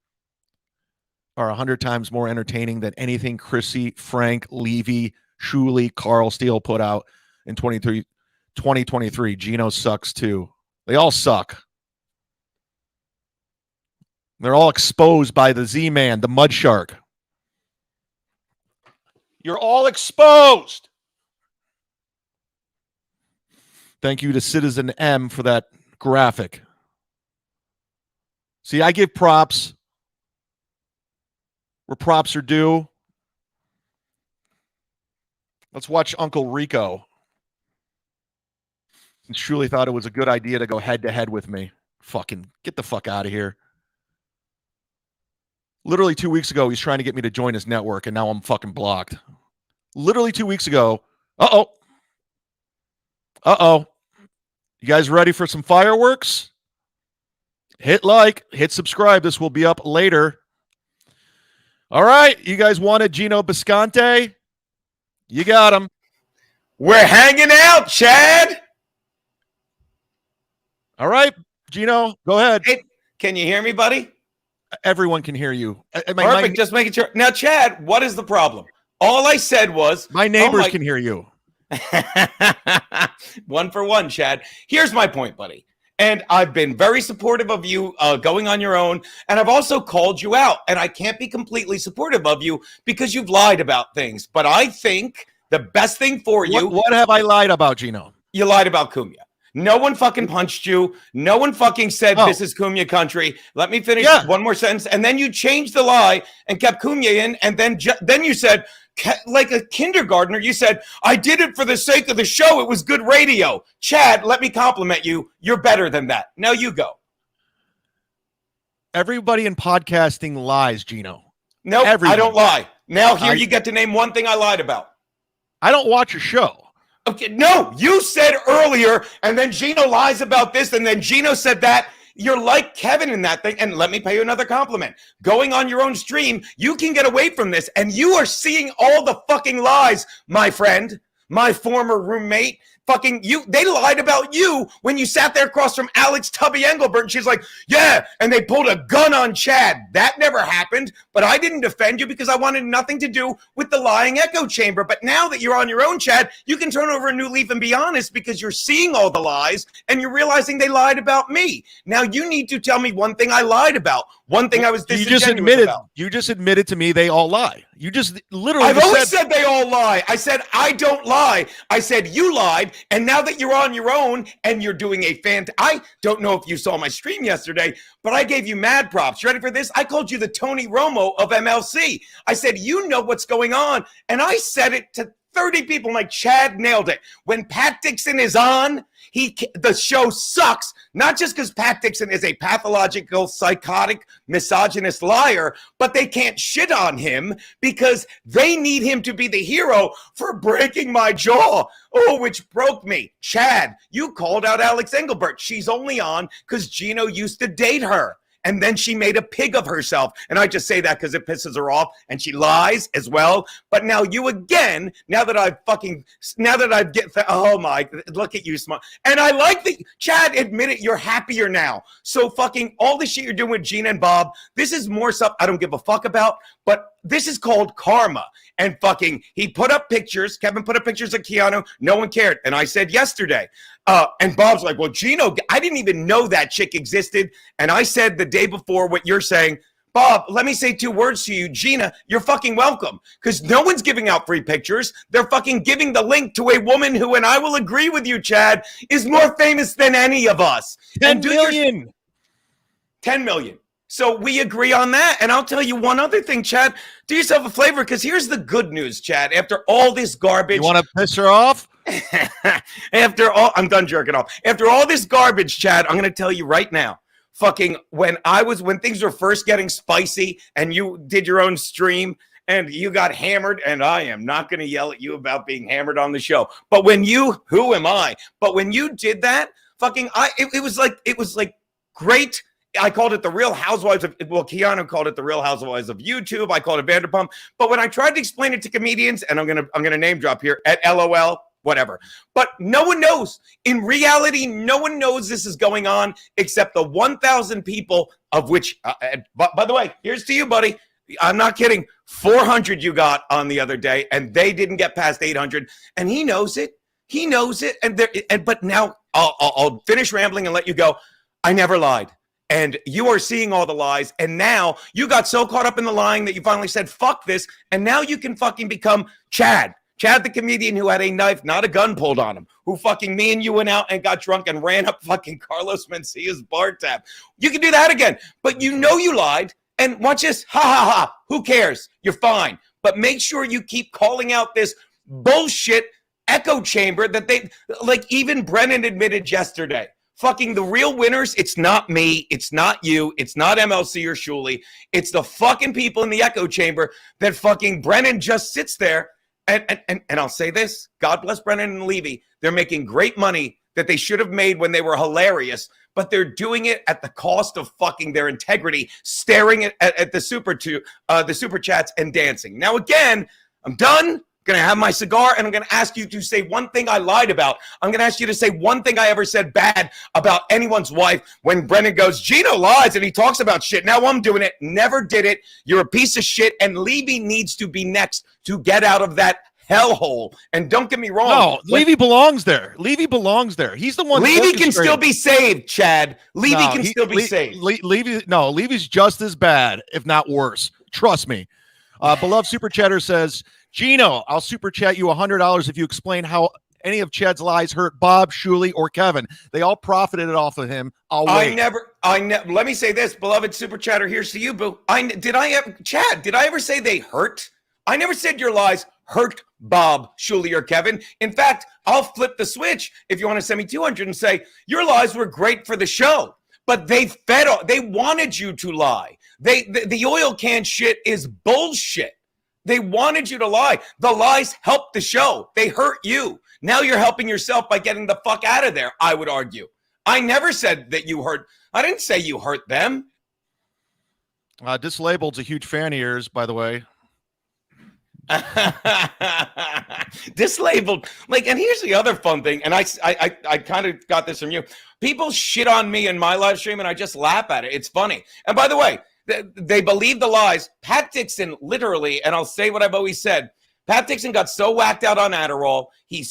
are 100 times more entertaining than anything Chrissy, Frank, Levy, Shuli, Carl Steele put out in 2023. Geno sucks too. They all suck. They're all exposed by the Z-Man, the Mud Shark. You're all exposed. Thank you to Citizen M for that graphic. See, I give props where props are due. Let's watch Uncle Rico. He truly thought it was a good idea to go head-to-head with me. Fucking get the fuck out of here. Literally 2 weeks ago, he's trying to get me to join his network, and now I'm fucking blocked. Literally 2 weeks ago. Uh-oh. Uh-oh. You guys ready for some fireworks? Hit like, hit subscribe. This will be up later. All right. You guys wanted Geno Bisconte? You got him. We're hanging out, Chad. All right, Geno, go ahead. Hey, can you hear me, buddy? Everyone can hear you. Perfect. Just making sure. Now, Chad, what is the problem? All I said was my neighbors can hear you. 1 for 1, Chad. Here's my point, buddy. And I've been very supportive of you going on your own. And I've also called you out. And I can't be completely supportive of you because you've lied about things. But I think the best thing for you. What have I lied about, Geno? You lied about Cumia. No one fucking punched you. No one fucking said this is Cumia country. Let me finish one more sentence. And then you changed the lie and kept Cumia in. And then you said, like a kindergartner, you said, I did it for the sake of the show. It was good radio. Chad, let me compliment you. You're better than that. Now you go. Everybody in podcasting lies, Geno. No, nope, I don't lie. Now here you get to name one thing I lied about. I don't watch a show. Okay, no, you said earlier, and then Geno lies about this, and then Geno said that. You're like Kevin in that thing. And let me pay you another compliment. Going on your own stream, you can get away from this, and you are seeing all the fucking lies, my friend, my former roommate. Fucking you, they lied about you when you sat there across from Alex Tubby Engelbert, and she's like, yeah, and they pulled a gun on Chad. That never happened, but I didn't defend you because I wanted nothing to do with the lying echo chamber. But now that you're on your own, Chad, you can turn over a new leaf and be honest because you're seeing all the lies and you're realizing they lied about me. Now you need to tell me one thing I lied about, one thing I was disingenuous about. You just admitted to me they all lie. You just literally I've always said they all lie. I said I don't lie. I said you lied. And now that you're on your own and you're doing I don't know if you saw my stream yesterday, but I gave you mad props. You ready for this? I called you the Tony Romo of MLC. I said, you know what's going on. And I said it to 30 people. Like, Chad nailed it. When Pat Dixon is on, the show sucks, not just because Pat Dixon is a pathological, psychotic, misogynist liar, but they can't shit on him because they need him to be the hero for breaking my jaw. Oh, which broke me. Chad, you called out Alex Engelbert. She's only on because Geno used to date her. And then she made a pig of herself. And I just say that because it pisses her off. And she lies as well. But now you again, oh my, look at you, smart. And I like that, Chad, admit it, you're happier now. So fucking all the shit you're doing with Gina and Bob, this is more stuff I don't give a fuck about. But this is called karma. And fucking, he put up pictures. Kevin put up pictures of Keanu. No one cared. And I said yesterday, and Bob's like, well, Geno, I didn't even know that chick existed. And I said the day before what you're saying, Bob, let me say 2 words to you. Gina, you're fucking welcome. Because no one's giving out free pictures. They're fucking giving the link to a woman who, and I will agree with you, Chad, is more famous than any of us. 10 million. 10 million. So we agree on that. And I'll tell you one other thing, Chad. Do yourself a favor, because here's the good news, Chad. After all this garbage. You want to piss her off? I'm done jerking off. After all this garbage, Chad, I'm going to tell you right now. Fucking when things were first getting spicy and you did your own stream and you got hammered, and I am not going to yell at you about being hammered on the show. But who am I? But when you did that, fucking, it was like great. I called it the Real Housewives of, Keanu called it the Real Housewives of YouTube. I called it Vanderpump. But when I tried to explain it to comedians, and I'm gonna name drop here at LOL, whatever. But no one knows. In reality, no one knows this is going on except the 1,000 people of which, by the way, here's to you, buddy. I'm not kidding. 400 you got on the other day, and they didn't get past 800. And he knows it. He knows it. But now I'll finish rambling and let you go. I never lied. And you are seeing all the lies. And now you got so caught up in the lying that you finally said, fuck this. And now you can fucking become Chad. Chad, the comedian who had a knife, not a gun, pulled on him, who fucking me and you went out and got drunk and ran up fucking Carlos Mencia's bar tab. You can do that again, but you know you lied. And watch this, ha ha ha, who cares? You're fine. But make sure you keep calling out this bullshit echo chamber that they, like even Brennan admitted yesterday. Fucking the real winners, it's not me, it's not you, it's not MLC or Shuley, it's the fucking people in the echo chamber that fucking Brennan just sits there. And I'll say this, God bless Brennan and Levy. They're making great money that they should have made when they were hilarious, but they're doing it at the cost of fucking their integrity, staring at the super chats and dancing. Now, again, I'm done. Going to have my cigar, and I'm going to ask you to say one thing I lied about. I'm going to ask you to say one thing I ever said bad about anyone's wife when Brennan goes, Geno lies, and he talks about shit. Now I'm doing it. Never did it. You're a piece of shit, and Levy needs to be next to get out of that hellhole. And don't get me wrong. No, Levy belongs there. Levy belongs there. He's the one. Levy can still be saved, Chad. Levy can still be saved. Levy's just as bad, if not worse. Trust me. Beloved Super Chatter says, Geno, I'll super chat you $100 if you explain how any of Chad's lies hurt Bob, Shuley, or Kevin. They all profited off of him. I'll wait. Let me say this, beloved Super Chatter. Here's to you, boo. Chad, did I ever say they hurt? I never said your lies hurt Bob, Shuley, or Kevin. In fact, I'll flip the switch if you want to send me 200 and say your lies were great for the show, but they wanted you to lie. The oil can shit is bullshit. They wanted you to lie. The lies helped the show. They hurt you. Now you're helping yourself by getting the fuck out of there, I would argue. I never said that you hurt. I didn't say you hurt them. Dislabeled's a huge fan of yours, by the way. Dislabeled. And here's the other fun thing, and I kind of got this from you. People shit on me in my live stream, and I just laugh at it. It's funny. And by the way, they believe the lies. Pat Dixon, literally, and I'll say what I've always said. Pat Dixon got so whacked out on Adderall. He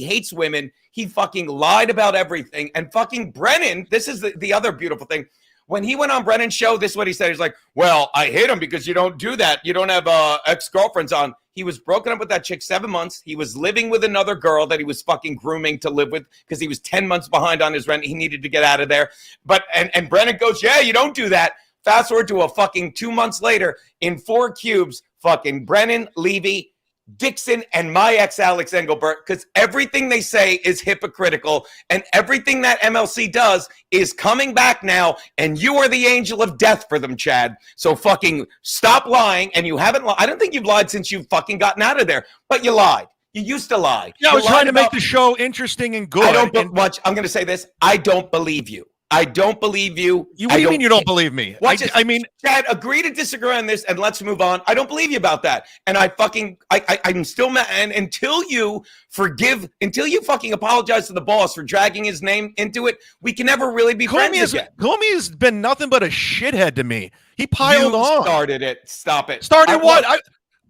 hates women. He fucking lied about everything. And fucking Brennan, this is the other beautiful thing. When he went on Brennan's show, this is what he said. He's like, well, I hate him because you don't do that. You don't have ex-girlfriends on. He was broken up with that chick 7 months. He was living with another girl that he was fucking grooming to live with because he was 10 months behind on his rent. He needed to get out of there. And Brennan goes, yeah, you don't do that. Fast forward to a fucking 2 months later in 4 cubes, fucking Brennan, Levy, Dixon, and my ex Alex Engelbert, because everything they say is hypocritical and everything that MLC does is coming back now, and you are the angel of death for them, Chad. So fucking stop lying, and you haven't lied. I don't think you've lied since you've fucking gotten out of there, but you lied. You used to lie. Yeah, I was trying to make the show interesting and good. I'm going to say this. I don't believe you. I don't believe you. What do you mean you don't believe me? Chad, agree to disagree on this and let's move on. I don't believe you about that. And I'm still mad. And until you fucking apologize to the boss for dragging his name into it, we can never really be friends again. Comey has been nothing but a shithead to me. He piled on. Started it. Stop it. Started what?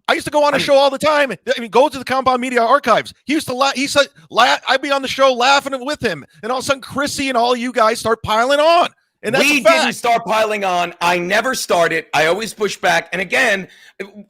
I used to go on a show all the time. Go to the Compound Media archives. He used to laugh. He said, I'd be on the show laughing with him. And all of a sudden, Chrissy and all you guys start piling on. And that's we didn't start piling on. I never started. I always push back. And again,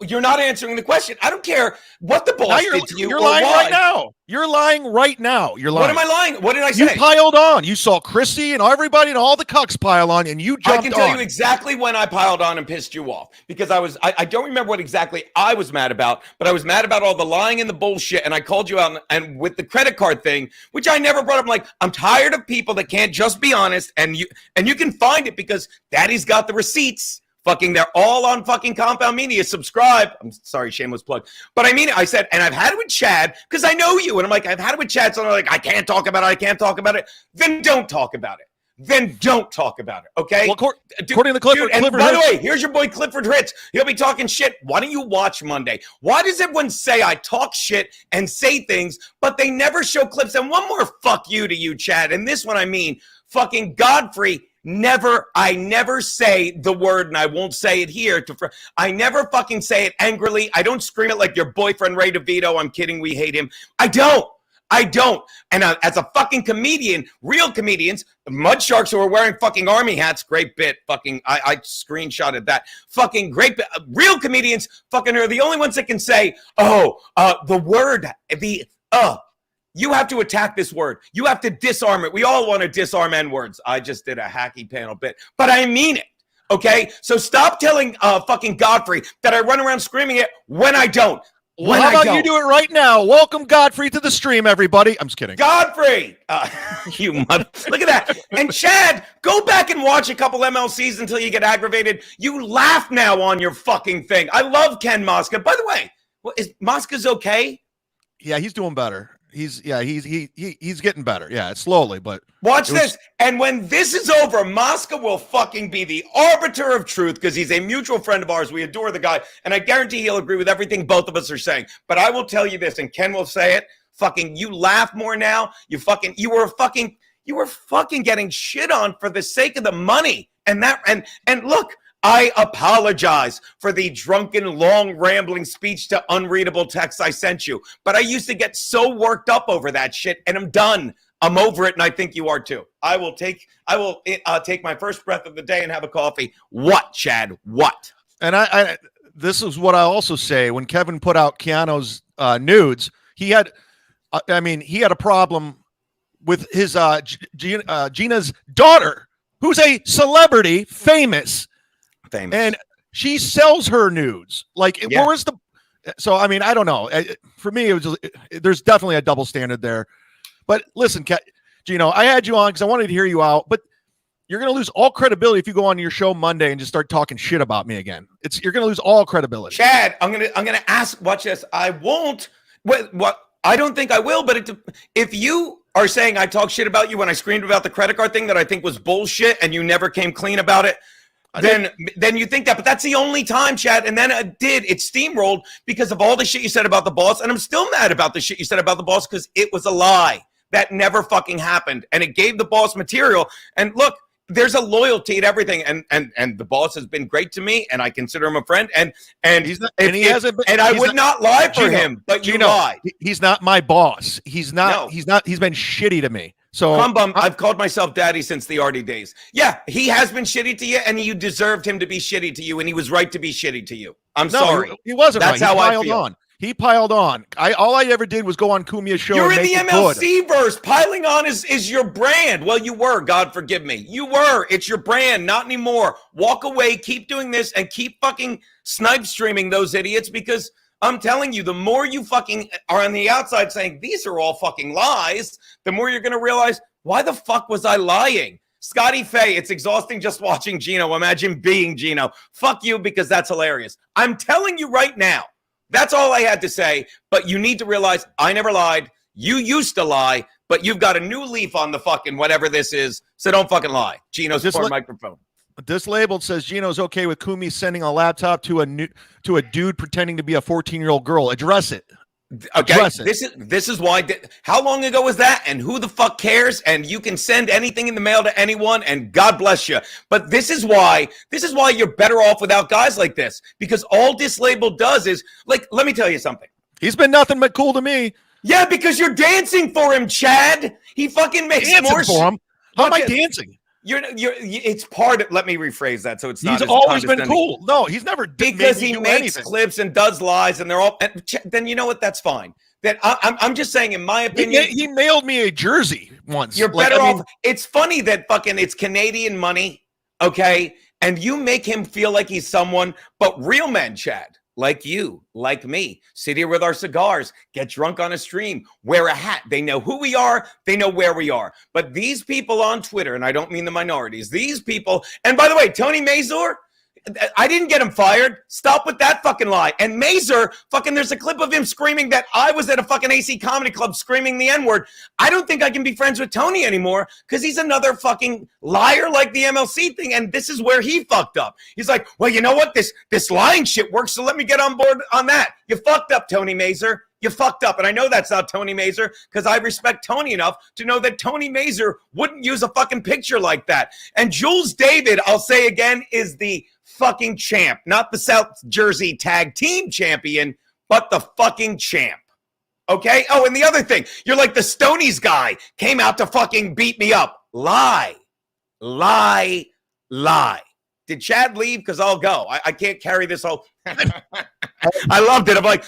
you're not answering the question. I don't care what the boss did to you. You're lying right now. You're lying right now. You're lying. What am I lying? What did I say? You piled on. You saw Chrissy and everybody and all the cucks pile on, and you jumped on. I can tell you exactly when I piled on and pissed you off, because I don't remember what exactly I was mad about, but I was mad about all the lying and the bullshit, and I called you out, and with the credit card thing, which I never brought up, I'm like, I'm tired of people that can't just be honest, and you can find it because Daddy's got the receipts. Fucking, they're all on fucking Compound Media. Subscribe. I'm sorry, shameless plug. But I mean it. I said, and I've had it with Chad because I know you. And I'm like, I've had it with Chad. So I'm like, I can't talk about it. I can't talk about it. Then don't talk about it. Then don't talk about it. Okay? Well, according to Clifford, and by the way, here's your boy Clifford Ritz. He'll be talking shit. Why don't you watch Monday? Why does everyone say I talk shit and say things, but they never show clips? And one more fuck you to you, Chad. And this one I mean, fucking Godfrey. I never say the word, and I won't say it here. I never fucking say it angrily. I don't scream it like your boyfriend, Ray DeVito. I'm kidding. We hate him. I don't. I don't. And as a fucking comedian, real comedians, mud sharks who are wearing fucking army hats, great bit. Fucking, I screenshotted that. Fucking great bit. Real comedians fucking are the only ones that can say, the word, you have to attack this word. You have to disarm it. We all want to disarm N-words. I just did a hacky panel bit, but I mean it. Okay? So stop telling fucking Godfrey that I run around screaming it when I don't. Well, how about you do it right now? Welcome Godfrey to the stream, everybody. I'm just kidding. Godfrey! You mother... Look at that. And Chad, go back and watch a couple MLCs until you get aggravated. You laugh now on your fucking thing. I love Ken Mosca. By the way, is Mosca's okay? Yeah, he's doing better. He's getting better. Yeah, slowly, but watch this. And when this is over, Mosca will fucking be the arbiter of truth because he's a mutual friend of ours. We adore the guy, and I guarantee he'll agree with everything both of us are saying. But I will tell you this, and Ken will say it. Fucking, you laugh more now. You were fucking getting shit on for the sake of the money. And look. I apologize for the drunken, long, rambling speech to unreadable text I sent you. But I used to get so worked up over that shit, and I'm done. I'm over it, and I think you are too. I will take my first breath of the day and have a coffee. What, Chad? What? And I this is what I also say. When Kevin put out Keanu's nudes, he had a problem with his Gina's daughter, who's a celebrity, famous. And she sells her nudes. Like, yeah. Where's the? So I mean, I don't know. For me, it was just, there's definitely a double standard there. But listen, Geno, I had you on because I wanted to hear you out. But you're going to lose all credibility if you go on your show Monday and just start talking shit about me again. You're going to lose all credibility. Chad, I'm gonna ask. Watch this. I won't. What? I don't think I will. But if you are saying I talk shit about you when I screamed about the credit card thing that I think was bullshit, and you never came clean about it. Then you think that, but that's the only time, Chad. And then it steamrolled because of all the shit you said about the boss. And I'm still mad about the shit you said about the boss because it was a lie. That never fucking happened. And it gave the boss material. And look, there's a loyalty to everything. And the boss has been great to me, and I consider him a friend. And I would not lie for him, but you lied. He's not my boss. He's not. He's been shitty to me. So I've called myself daddy since the Artie days. Yeah, he has been shitty to you, and you deserved him to be shitty to you, and he was right to be shitty to you. I'm sorry. He wasn't. That's right. How I feel. He piled on. All I ever did was go on CUMIA'S show. You're and in make the MLC verse. Piling on is your brand. Well, you were. God forgive me. You were. It's your brand. Not anymore. Walk away. Keep doing this, and keep fucking snipe streaming those idiots because I'm telling you, the more you fucking are on the outside saying these are all fucking lies, the more you're going to realize, why the fuck was I lying? Scotty Faye, it's exhausting just watching Geno. Imagine being Geno. Fuck you because that's hilarious. I'm telling you right now. That's all I had to say. But you need to realize I never lied. You used to lie, but you've got a new leaf on the fucking whatever this is. So don't fucking lie. Geno's poor microphone. Dislabeled says Geno's okay with Kumi sending a laptop to a dude pretending to be a 14-year-old girl. Address it. Okay, this is why. How long ago was that? And who the fuck cares? And you can send anything in the mail to anyone, and God bless you. But this is why you're better off without guys like this, because all Dislabeled does is like. Let me tell you something. He's been nothing but cool to me. Yeah, because you're dancing for him, Chad. He fucking makes dancing for him. How am I dancing? It's part of. Let me rephrase that so it's not. He's always been cool. No, he's never because he makes clips and does lies, and they're all. And then you know what? That's fine. Then I'm just saying, in my opinion, he mailed me a jersey once. You're better off. It's funny that fucking it's Canadian money, okay, and you make him feel like he's someone. But real men, Chad, like you, like me, sit here with our cigars, get drunk on a stream, wear a hat. They know who we are. They know where we are. But these people on Twitter, and I don't mean the minorities, these people, and by the way, Tony Mazur, I didn't get him fired. Stop with that fucking lie. And Mazur, fucking, there's a clip of him screaming that I was at a fucking AC comedy club screaming the N-word. I don't think I can be friends with Tony anymore because he's another fucking liar like the MLC thing. And this is where he fucked up. He's like, well, you know what? This lying shit works, so let me get on board on that. You fucked up, Tony Mazur. You fucked up. And I know that's not Tony Mazur because I respect Tony enough to know that Tony Mazur wouldn't use a fucking picture like that. And Jules David, I'll say again, is the fucking champ, not the South Jersey tag team champion, but the fucking champ. Okay. Oh, and the other thing, you're like the Stonies guy came out to fucking beat me up. Lie. Did Chad leave? Because I'll go. I can't carry this whole. I loved it. I'm like,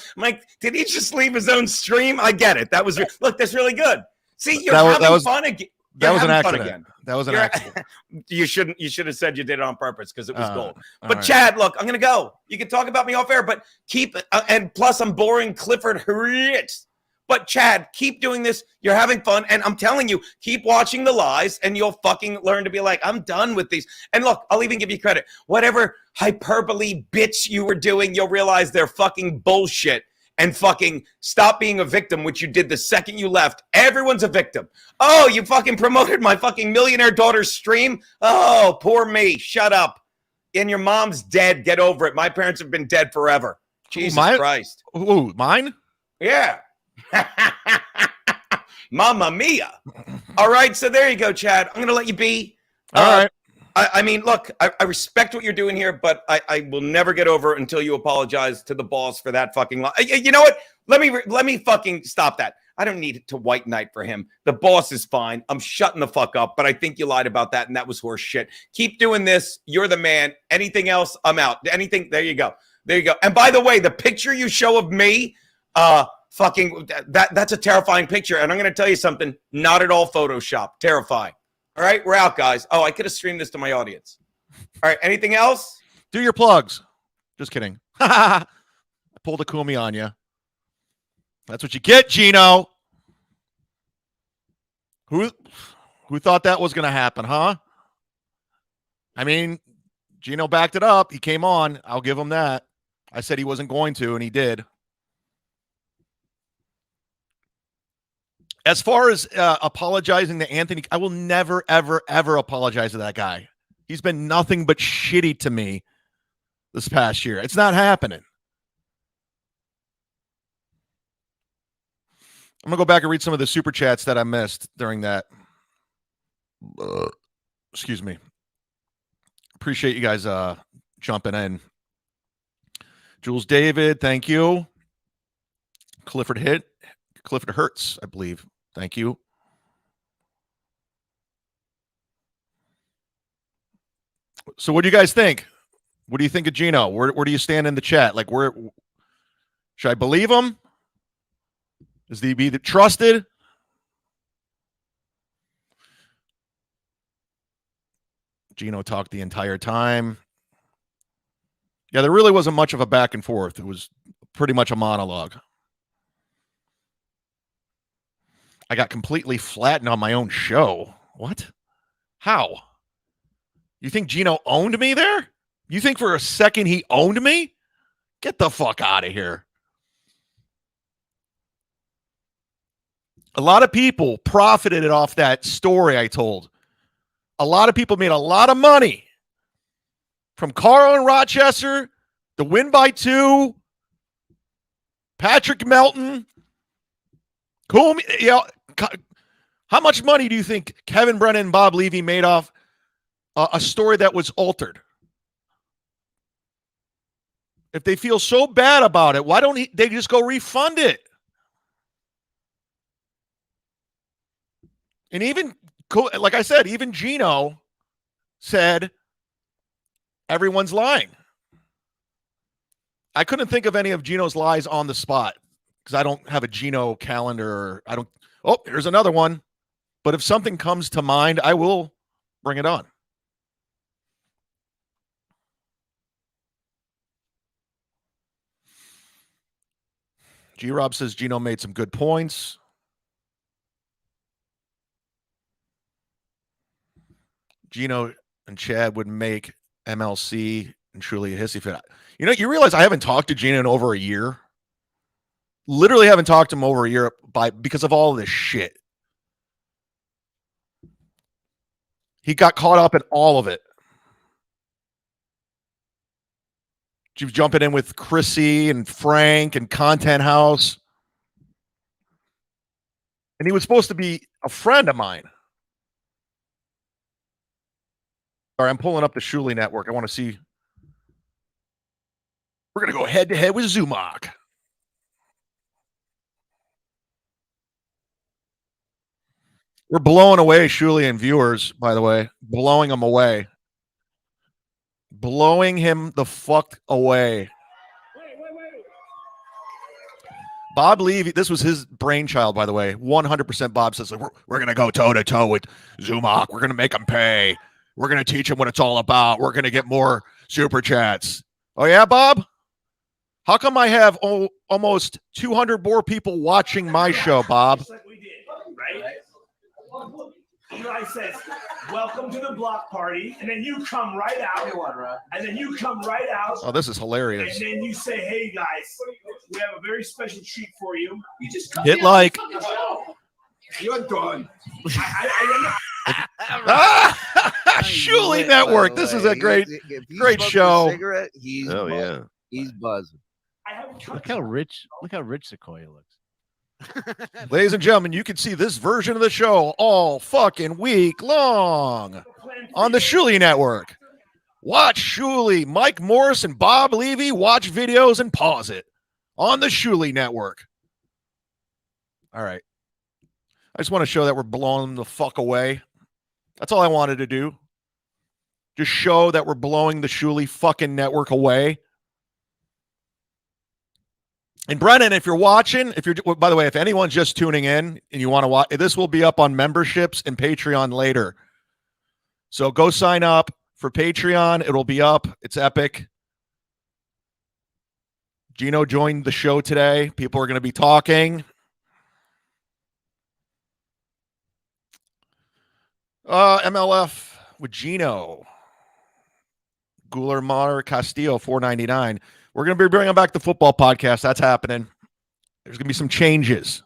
did he just leave his own stream? I get it. That was look. That's really good. See, you're having fun again. That was an accident. That was an accident. You should have said you did it on purpose because it was gold. But right. Chad, look, I'm gonna go. You can talk about me off air, but keep and plus I'm boring Clifford Hurwitz. But Chad, keep doing this. You're having fun, and I'm telling you, keep watching the lies, and you'll fucking learn to be like, I'm done with these. And look, I'll even give you credit. Whatever hyperbole bits you were doing, you'll realize they're fucking bullshit. And fucking stop being a victim, which you did the second you left. Everyone's a victim. Oh, you fucking promoted my fucking millionaire daughter's stream? Oh, poor me. Shut up. And your mom's dead. Get over it. My parents have been dead forever. Jesus Christ. Ooh, mine? Yeah. Mamma mia. All right, so there you go, Chad. I'm going to let you be. All right. I mean, look, I respect what you're doing here, but I will never get over it until you apologize to the boss for that fucking lie. You know what? Let me fucking stop that. I don't need to white knight for him. The boss is fine. I'm shutting the fuck up, but I think you lied about that, and that was horse shit. Keep doing this. You're the man. Anything else, I'm out. Anything, there you go. There you go. And by the way, the picture you show of me, fucking, that's a terrifying picture. And I'm going to tell you something, not at all Photoshop. Terrifying. All right, we're out, guys. Oh, I could have streamed this to my audience. All right, anything else? Do your plugs. Just kidding. I pulled a Kumi on you. That's what you get, Geno. Who thought that was going to happen, huh? I mean, Geno backed it up. He came on. I'll give him that. I said he wasn't going to, and he did. As far as apologizing to Anthony, I will never, ever, ever apologize to that guy. He's been nothing but shitty to me this past year. It's not happening. I'm going to go back and read some of the super chats that I missed during that. Excuse me. Appreciate you guys jumping in. Jules David, thank you. Clifford Hurts, I believe. Thank you. So what do you guys think? What do you think of Geno? Where do you stand in the chat? Like, where should I believe him? Is he be trusted? Geno talked the entire time. Yeah, there really wasn't much of a back and forth. It was pretty much a monologue. I got completely flattened on my own show. What? How? You think Geno owned me there? You think for a second he owned me? Get the fuck out of here. A lot of people profited off that story I told. A lot of people made a lot of money from Carl and Rochester, the win by 2, Patrick Melton. Cool. Yeah. How much money do you think Kevin Brennan and Bob Levy made off a story that was altered? If they feel so bad about it, why don't they just go refund it? And even, like I said, even Geno said everyone's lying. I couldn't think of any of Geno's lies on the spot because I don't have a Geno calendar. Oh, here's another one. But if something comes to mind, I will bring it on. G-Rob says Geno made some good points. Geno and Chad would make MLC and truly a hissy fit. You know, you realize I haven't talked to Geno in over a year. Literally haven't talked to him over a year because of all this shit. He got caught up in all of it. She was jumping in with Chrissy and Frank and Content House. And he was supposed to be a friend of mine. All right, I'm pulling up the Shuli network. I want to see. We're going to go head-to-head with Zumock. We're blowing away Shuli and viewers, by the way. Blowing them away. Blowing him the fuck away. Bob Levy, this was his brainchild, by the way. 100% Bob says, we're going to go toe-to-toe with Zumock. We're going to make him pay. We're going to teach him what it's all about. We're going to get more super chats. Oh, yeah, Bob? How come I have almost 200 more people watching my show, Bob? Just like we did, right? Eli says, welcome to the block party. And then you come right out. And then you come right out. Oh, this is hilarious. And then you say, hey, guys, we have a very special treat for you. You just come Hit like. You're done. Shuli Network. This is a great show. Cigarette, Oh yeah. He's buzzing. Look how rich Sequoia looks. Ladies and gentlemen, you can see this version of the show all fucking week long on the Shuli Network. Watch Shuli, Mike Morris, and Bob Levy watch videos and pause it on the Shuli Network. All right. I just want to show that we're blowing the fuck away. That's all I wanted to do. Just show that we're blowing the Shuli fucking network away. And Brennan, if you're watching, by the way, if anyone's just tuning in and you want to watch, this will be up on memberships and Patreon later. So go sign up for Patreon. It'll be up. It's epic. Geno joined the show today. People are going to be talking. MLF with Geno. Guillermo Castillo, $4.99. We're going to be bringing back the football podcast. That's happening. There's going to be some changes.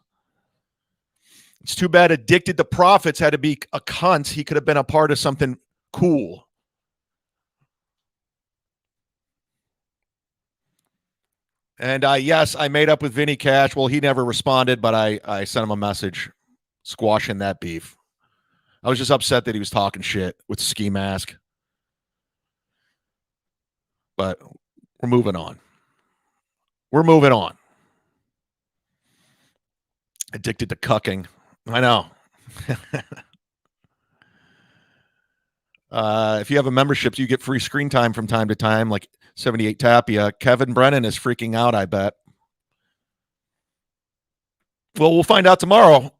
It's too bad Addicted to Profits had to be a cunt. He could have been a part of something cool. And yes, I made up with Vinny Cash. Well, he never responded, but I sent him a message squashing that beef. I was just upset that he was talking shit with Ski Mask. But we're moving on. We're moving on. Addicted to cucking. I know. If you have a membership, you get free screen time from time to time, like 78 Tapia. Kevin Brennan is freaking out, I bet. Well, we'll find out tomorrow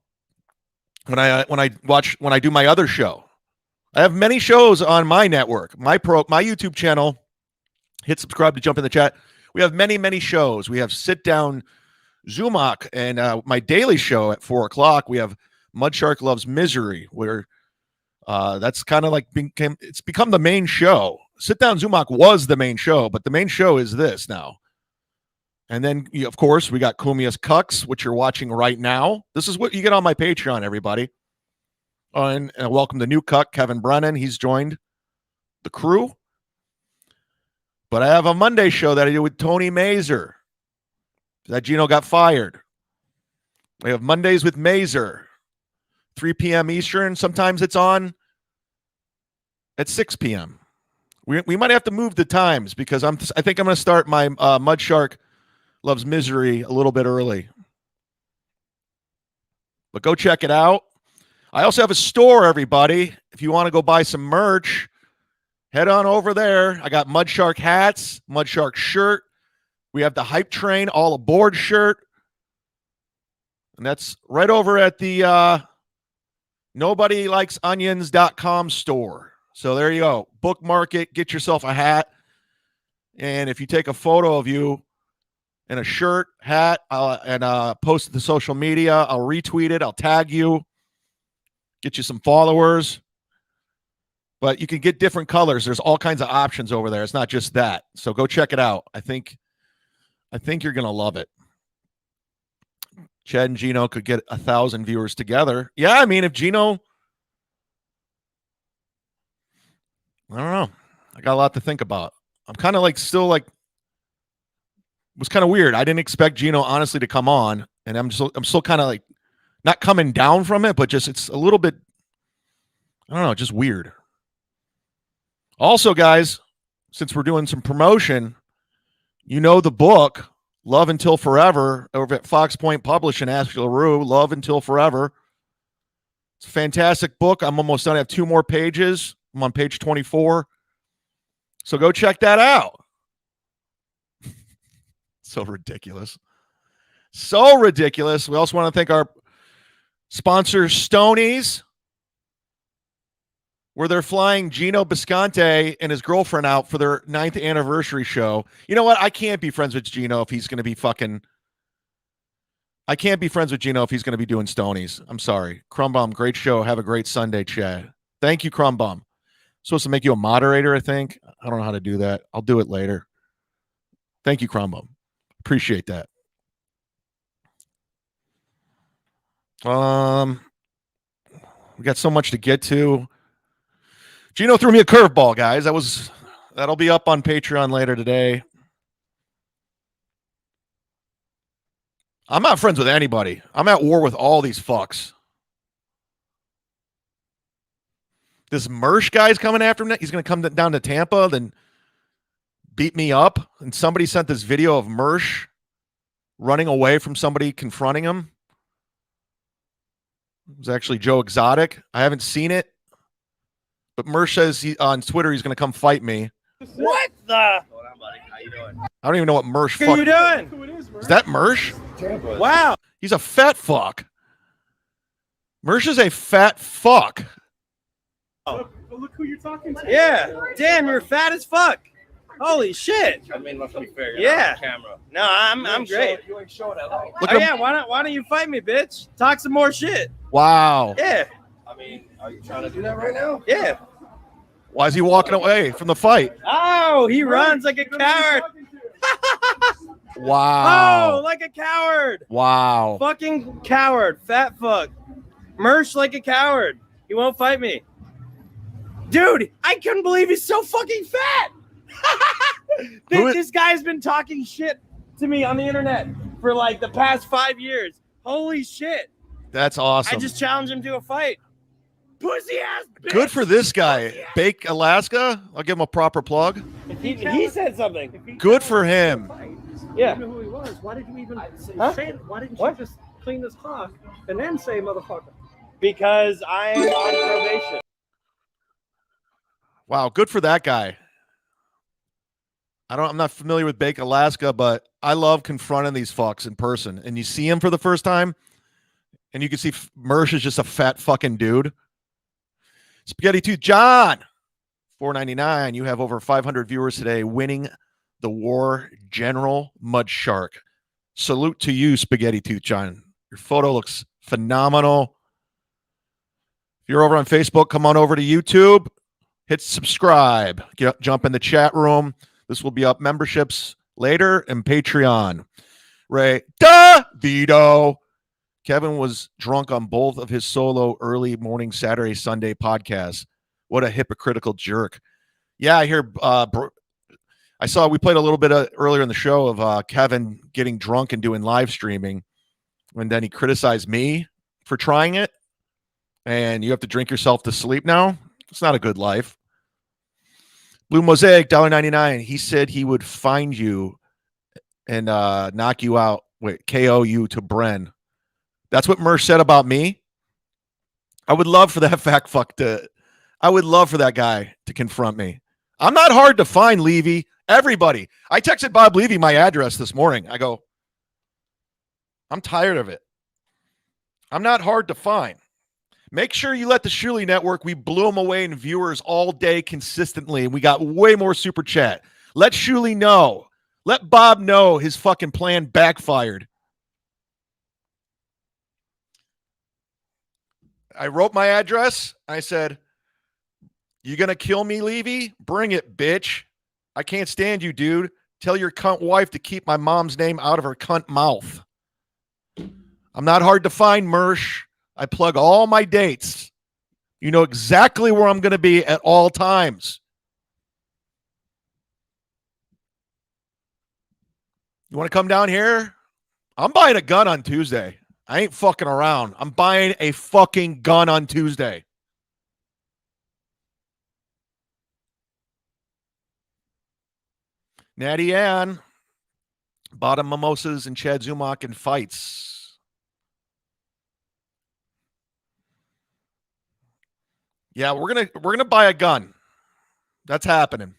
when I do my other show. I have many shows on my network, my YouTube channel. Hit subscribe to jump in the chat. We have many, many shows. We have Sit Down Zumock and my daily show at 4:00. We have Mud Shark Loves Misery, where that's kind of like it's become the main show. Sit Down Zumock was the main show, but the main show is this now. And then, of course, we got CUMIA'S CUCKS, which you're watching right now. This is what you get on my Patreon, everybody. And welcome to new cuck, Kevin Brennan. He's joined the crew. But I have a Monday show that I do with Tony Mazer. That Geno got fired. We have Mondays with Mazer, 3 p.m. Eastern. Sometimes it's on at 6 p.m. We might have to move the times because I think I'm going to start my Mud Shark Loves Misery a little bit early. But go check it out. I also have a store, everybody. If you want to go buy some merch, head on over there. I got Mud Shark hats, Mud Shark shirt. We have the Hype Train All Aboard shirt. And that's right over at the NobodyLikesOnions.com store. So there you go. Bookmark it. Get yourself a hat. And if you take a photo of you in a shirt, hat, and post it to social media, I'll retweet it. I'll tag you. Get you some followers. But you can get different colors. There's all kinds of options over there. It's not just that. So go check it out. I think you're going to love it. Chad and Geno could get 1,000 viewers together. Yeah, I mean, if Geno, I don't know. I got a lot to think about. I'm kind of it was kind of weird. I didn't expect Geno honestly to come on, and I'm still kind of like not coming down from it, but just it's a little bit, I don't know, just weird. Also, guys, since we're doing some promotion, you know the book, Love Until Forever, over at Fox Point Publishing, Ask LaRue, Love Until Forever. It's a fantastic book. I'm almost done. I have 2 more pages. I'm on page 24. So go check that out. So ridiculous. So ridiculous. We also want to thank our sponsor, Stoney's, where they're flying Geno Bisconte and his girlfriend out for their 9th anniversary show. You know what? I can't be friends with Geno if he's going to be fucking... I can't be friends with Geno if he's going to be doing Stoney's. I'm sorry. Crumbum, great show. Have a great Sunday, Chad. Thank you, Crumbum. Supposed to make you a moderator, I think. I don't know how to do that. I'll do it later. Thank you, Crumbum. Appreciate that. We got so much to get to. Geno threw me a curveball, guys. That'll be up on Patreon later today. I'm not friends with anybody. I'm at war with all these fucks. This Mersch guy's coming after me. He's going to come down to Tampa, then beat me up. And somebody sent this video of Mersch running away from somebody confronting him. It was actually Joe Exotic. I haven't seen it. But Mersch says on Twitter he's going to come fight me. What the? How you doing? I don't even know what Mersch What are you fuck. doing? Is that Mersch? Wow. He's a fat fuck. Mersch is a fat fuck. Look who you're talking to. Yeah. Damn, you're fat as fuck. Holy shit. I mean, let's be fair. Yeah. On camera. No, I'm great. You ain't showing that light. Look Oh at yeah, why don't you fight me, bitch? Talk some more shit. Wow. Yeah. I mean, are you trying to do that right now? Yeah. Why is he walking away from the fight? Oh, he runs like a coward. Wow. Oh, like a coward. Wow. Fucking coward. Fat fuck. Mersch like a coward. He won't fight me. Dude, I couldn't believe he's so fucking fat. This guy's been talking shit to me on the internet for like the past 5 years. Holy shit. That's awesome. I just challenged him to a fight. Pussy ass bitch. Good for this guy. Bake Alaska. I'll give him a proper plug. He said something. Good for him. Yeah. You know who he was. Why did you even Huh? say it? Why didn't What? you just clean this cloth and then say motherfucker? Because I'm on probation. Wow, good for that guy. I'm not familiar with Bake Alaska, but I love confronting these fucks in person. And you see him for the first time, and you can see Mersch is just a fat fucking dude. Spaghetti Tooth John, $4.99. You have over 500 viewers today, winning the War General Mud Shark. Salute to you, Spaghetti Tooth John. Your photo looks phenomenal. If you're over on Facebook, come on over to YouTube. Hit subscribe. Jump in the chat room. This will be up memberships later and Patreon. Ray Vito. Kevin was drunk on both of his solo early morning Saturday, Sunday podcasts. What a hypocritical jerk. Yeah, I hear. I saw we played a little bit earlier in the show of Kevin getting drunk and doing live streaming. And then he criticized me for trying it. And you have to drink yourself to sleep now. It's not a good life. Blue Mosaic, $1.99. He said he would find you and knock you out. Wait, KO you to Bren. That's what Mersch said about me. I would love for that fat fuck I would love for that guy to confront me. I'm not hard to find, Levy. Everybody. I texted Bob Levy my address this morning. I go, I'm tired of it. I'm not hard to find. Make sure you let the Shuli Network, we blew them away in viewers all day consistently, and we got way more super chat. Let Shuli know. Let Bob know his fucking plan backfired. I wrote my address. I said, you going to kill me, Levy? Bring it, bitch. I can't stand you, dude. Tell your cunt wife to keep my mom's name out of her cunt mouth. I'm not hard to find, Mersch. I plug all my dates. You know exactly where I'm going to be at all times. You want to come down here? I'm buying a gun on Tuesday. I ain't fucking around. I'm buying a fucking gun on Tuesday. Natty Ann, bottom mimosas and Chad Zumock in fights. Yeah, we're gonna buy a gun. That's happening.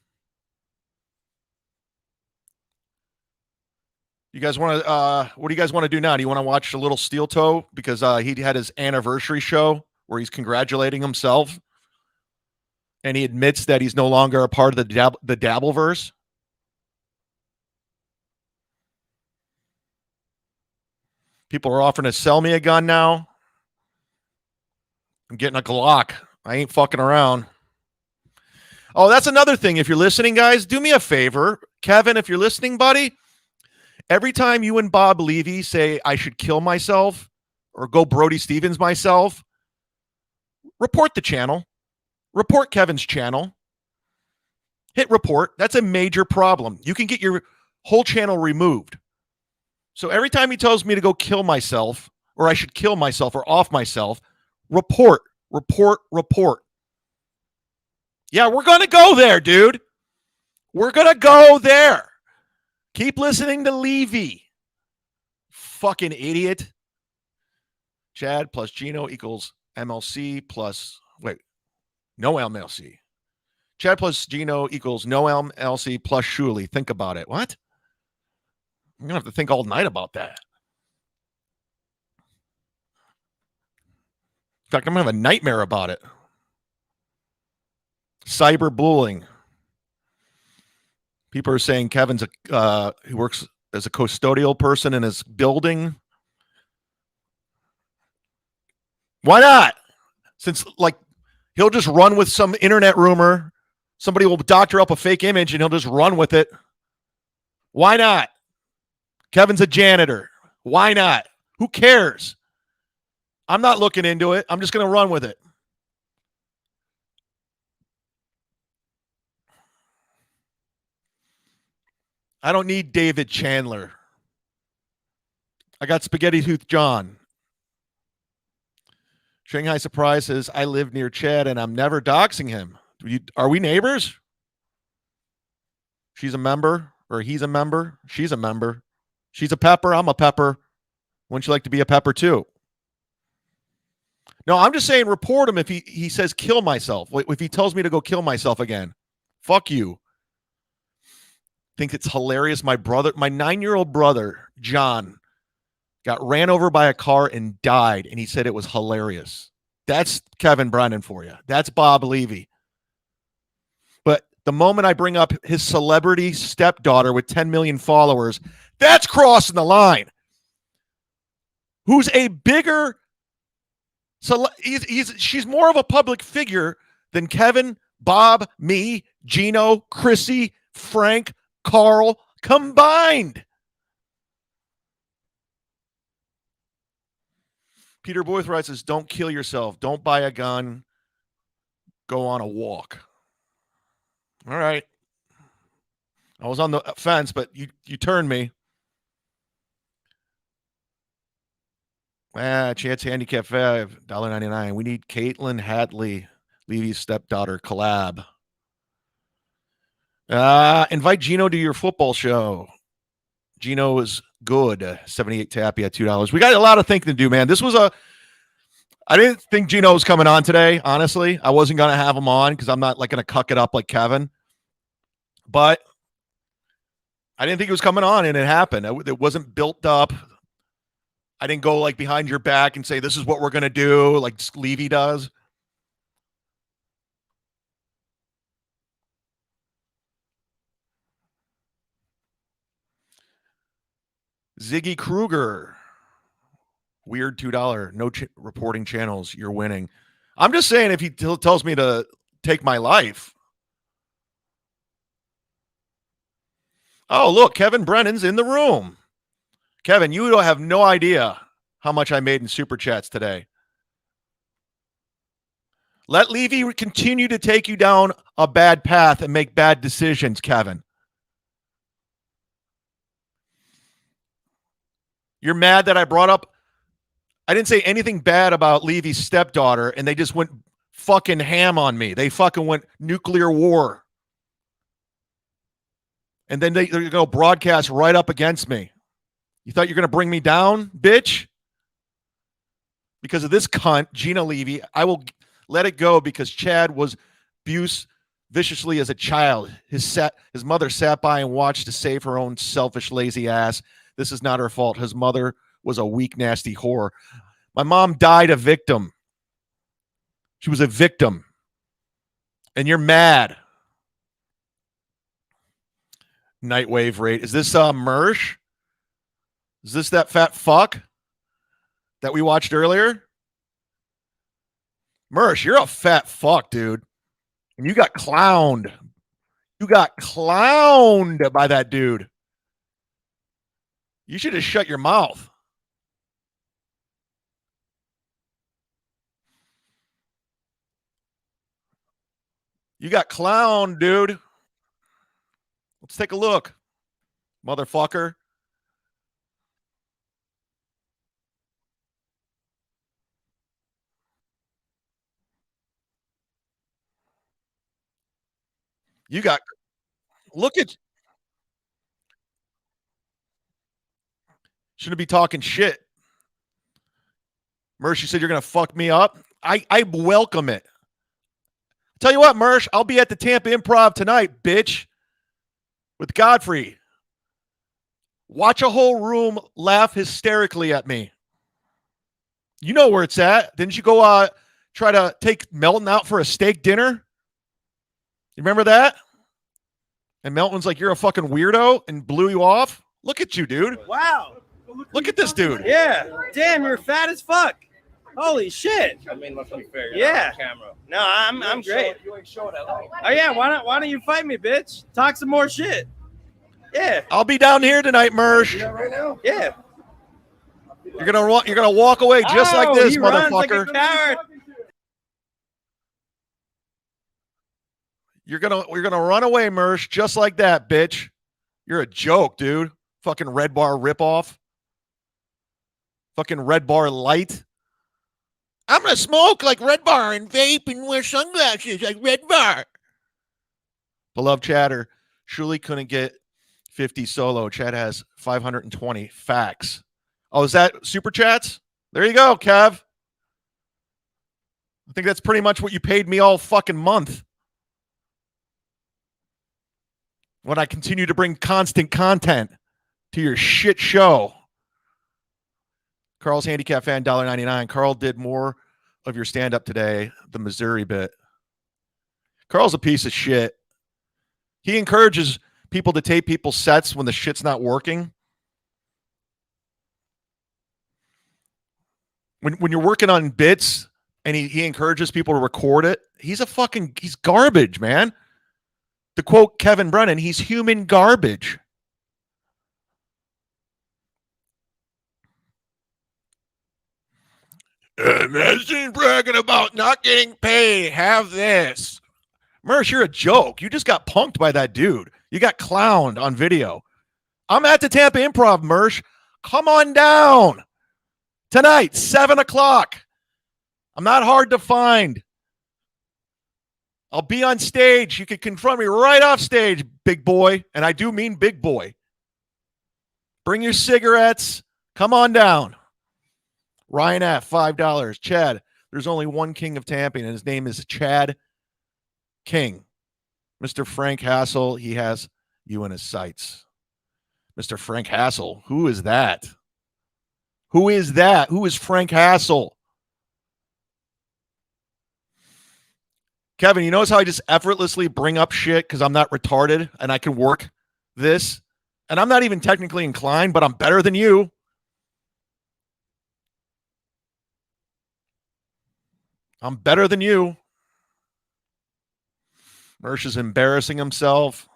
You guys want to? What do you guys want to do now? Do you want to watch a little Steel Toe because he had his anniversary show where he's congratulating himself, and he admits that he's no longer a part of the Dabbleverse? People are offering to sell me a gun now. I'm getting a Glock. I ain't fucking around. Oh, that's another thing. If you're listening, guys, do me a favor. Kevin, if you're listening, buddy, every time you and Bob Levy say I should kill myself or go Brody Stevens myself, report the channel. Report Kevin's channel. Hit report. That's a major problem. You can get your whole channel removed. So every time he tells me to go kill myself or I should kill myself or off myself, report. Yeah, we're going to go there, dude. We're going to go there. Keep listening to Levy. Fucking idiot. Chad plus Geno equals MLC plus, no MLC. Chad plus Geno equals no MLC plus Shuley. Think about it. What? I'm going to have to think all night about that. In fact, I'm going to have a nightmare about it. Cyberbullying. People are saying Kevin's he works as a custodial person in his building. Why not? Since he'll just run with some internet rumor. Somebody will doctor up a fake image and he'll just run with it. Why not? Kevin's a janitor. Why not? Who cares? I'm not looking into it. I'm just going to run with it. I don't need David Chandler. I got Spaghetti Tooth John. Shanghai Surprise says, I live near Chad and I'm never doxing him. Are we neighbors? She's a member, or he's a member. She's a member. She's a pepper. I'm a pepper. Wouldn't you like to be a pepper too? No, I'm just saying report him if he says kill myself. If he tells me to go kill myself again. Fuck you. Think it's hilarious. My 9-year-old brother, John, got ran over by a car and died, and he said it was hilarious. That's Kevin Brennan for you. That's Bob Levy. But the moment I bring up his celebrity stepdaughter with 10 million followers, that's crossing the line. Who's a bigger... she's more of a public figure than Kevin, Bob, me, Geno, Chrissy, Frank, Carl combined. Peter Boythright says, don't kill yourself. Don't buy a gun. Go on a walk. All right. I was on the fence, but you turned me. Chance Handicap 5, $1.99. We need Caitlin Hadley, Levy's stepdaughter, collab. Invite Geno to your football show. Geno is good. 78 Tappy at $2. We got a lot of thinking to do, man. I didn't think Geno was coming on today, honestly. I wasn't going to have him on because I'm not going to cuck it up like Kevin. But I didn't think it was coming on, and it happened. It wasn't built up. I didn't go behind your back and say, this is what we're going to do like Levy does. Ziggy Kruger. Weird $2. No reporting channels. You're winning. I'm just saying if he tells me to take my life. Oh, look, Kevin Brennan's in the room. Kevin, you don't have no idea how much I made in Super Chats today. Let Levy continue to take you down a bad path and make bad decisions, Kevin. You're mad that I brought up... I didn't say anything bad about Levy's stepdaughter, and they just went fucking ham on me. They fucking went nuclear war. And then they're going to broadcast right up against me. You thought you're going to bring me down, bitch? Because of this cunt, Geno Levy, I will let it go because Chad was abused viciously as a child. His mother sat by and watched to save her own selfish, lazy ass. This is not her fault. His mother was a weak, nasty whore. My mom died a victim. She was a victim. And you're mad. Nightwave rate. Is this Mersh? Is this that fat fuck that we watched earlier? Mersh, you're a fat fuck, dude. And you got clowned. You got clowned by that dude. You should have shut your mouth. You got clowned, dude. Let's take a look, motherfucker. You got, look at, shouldn't be talking shit. Mersh, you said you're going to fuck me up. I welcome it. Tell you what, Mersh, I'll be at the Tampa Improv tonight, bitch, with Godfrey. Watch a whole room laugh hysterically at me. You know where it's at. Didn't you go try to take Melton out for a steak dinner? You remember that? And Melton's like, you're a fucking weirdo, and blew you off? Look at you, dude. Wow. Look at this dude. Yeah. Damn, you're fat as fuck. Holy shit. I mean, let's be fair. Yeah. Camera. No, I'm great. You ain't showing that light. Oh yeah, why don't you fight me, bitch? Talk some more shit. Yeah. I'll be down here tonight, Mersh. Right now? Yeah. You're gonna walk away just like this, he runs like motherfucker. a coward. You're gonna run away, Mersh, just like that, bitch. You're a joke, dude. Fucking Red Bar ripoff. Fucking Red Bar light. I'm gonna smoke like Red Bar and vape and wear sunglasses like Red Bar. Beloved chatter, surely couldn't get 50 solo. Chad has 520 facts. Oh, is that super chats? There you go, Kev. I think that's pretty much what you paid me all fucking month. When I continue to bring constant content to your shit show. Carl's Handicap Fan, $1.99. Carl did more of your stand-up today, the Missouri bit. Carl's a piece of shit. He encourages people to tape people's sets when the shit's not working. When you're working on bits and he encourages people to record it, he's garbage, man. To quote Kevin Brennan, he's human garbage. Imagine bragging about not getting paid. Have this. Mersh, you're a joke. You just got punked by that dude. You got clowned on video. I'm at the Tampa Improv, Mersh. Come on down. Tonight, 7 o'clock. I'm not hard to find. I'll be on stage. You can confront me right off stage, big boy. And I do mean big boy. Bring your cigarettes. Come on down. Ryan F., $5. Chad, there's only one king of Tampa, and his name is Chad King. Mr. Frank Hassel, he has you in his sights. Mr. Frank Hassel, who is that? Who is that? Who is Frank Hassel? Kevin, you notice how I just effortlessly bring up shit because I'm not retarded and I can work this? And I'm not even technically inclined, but I'm better than you. I'm better than you. Mersh is embarrassing himself.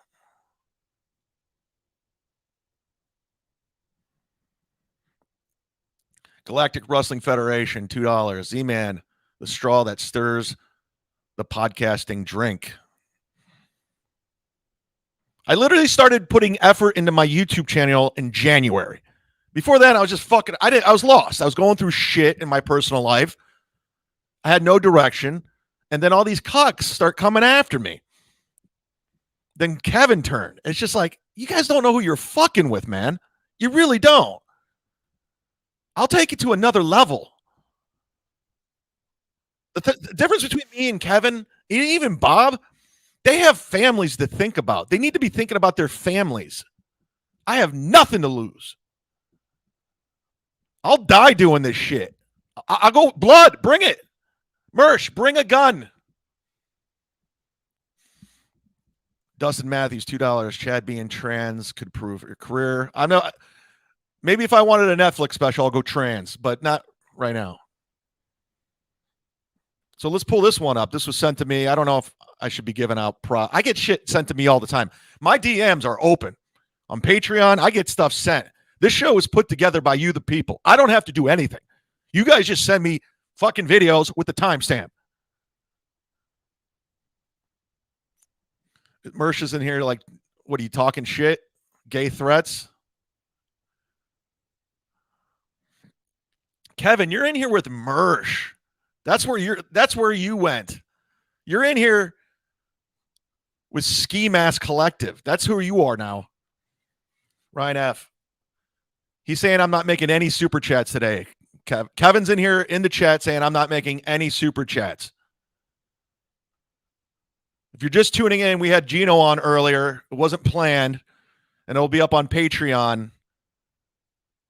Galactic Wrestling Federation, $2. Z-Man, the straw that stirs the podcasting drink. I literally started putting effort into my YouTube channel in January. Before that, I was just fucking, I was lost. I was going through shit in my personal life. I had no direction. And then all these cucks start coming after me. Then Kevin turned. It's just like, you guys don't know who you're fucking with, man. You really don't. I'll take it to another level. The difference between me and Kevin, even Bob, they have families to think about. They need to be thinking about their families. I have nothing to lose. I'll die doing this shit. I'll go blood. Bring it. Mersh, bring a gun. Dustin Matthews, $2. Chad being trans could prove your career. I know. Maybe if I wanted a Netflix special, I'll go trans, but not right now. So let's pull this one up. This was sent to me. I don't know if I should be giving out I get shit sent to me all the time. My DMs are open. On Patreon, I get stuff sent. This show is put together by you, the people. I don't have to do anything. You guys just send me fucking videos with the timestamp. Mersh is in here like, what are you talking shit? Gay threats? Kevin, you're in here with Mersh. That's where you went. You're in here with Ski Mask Collective. That's who you are now. Ryan F. He's saying I'm not making any super chats today. Kevin's in here in the chat saying I'm not making any super chats. If you're just tuning in, we had Geno on earlier. It wasn't planned, and it'll be up on Patreon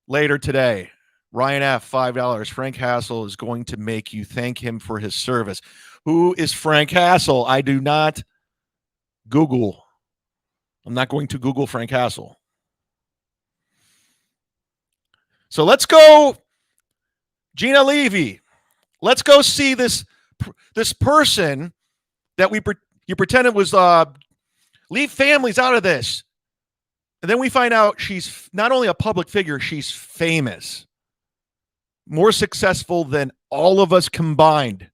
later today. Ryan F., $5. Frank Hassel is going to make you thank him for his service. Who is Frank Hassel? I do not Google. I'm not going to Google Frank Hassel. So let's go, Gina Levy. Let's go see this person that you pretended was leave families out of this. And then we find out she's not only a public figure, she's famous. More successful than all of us combined.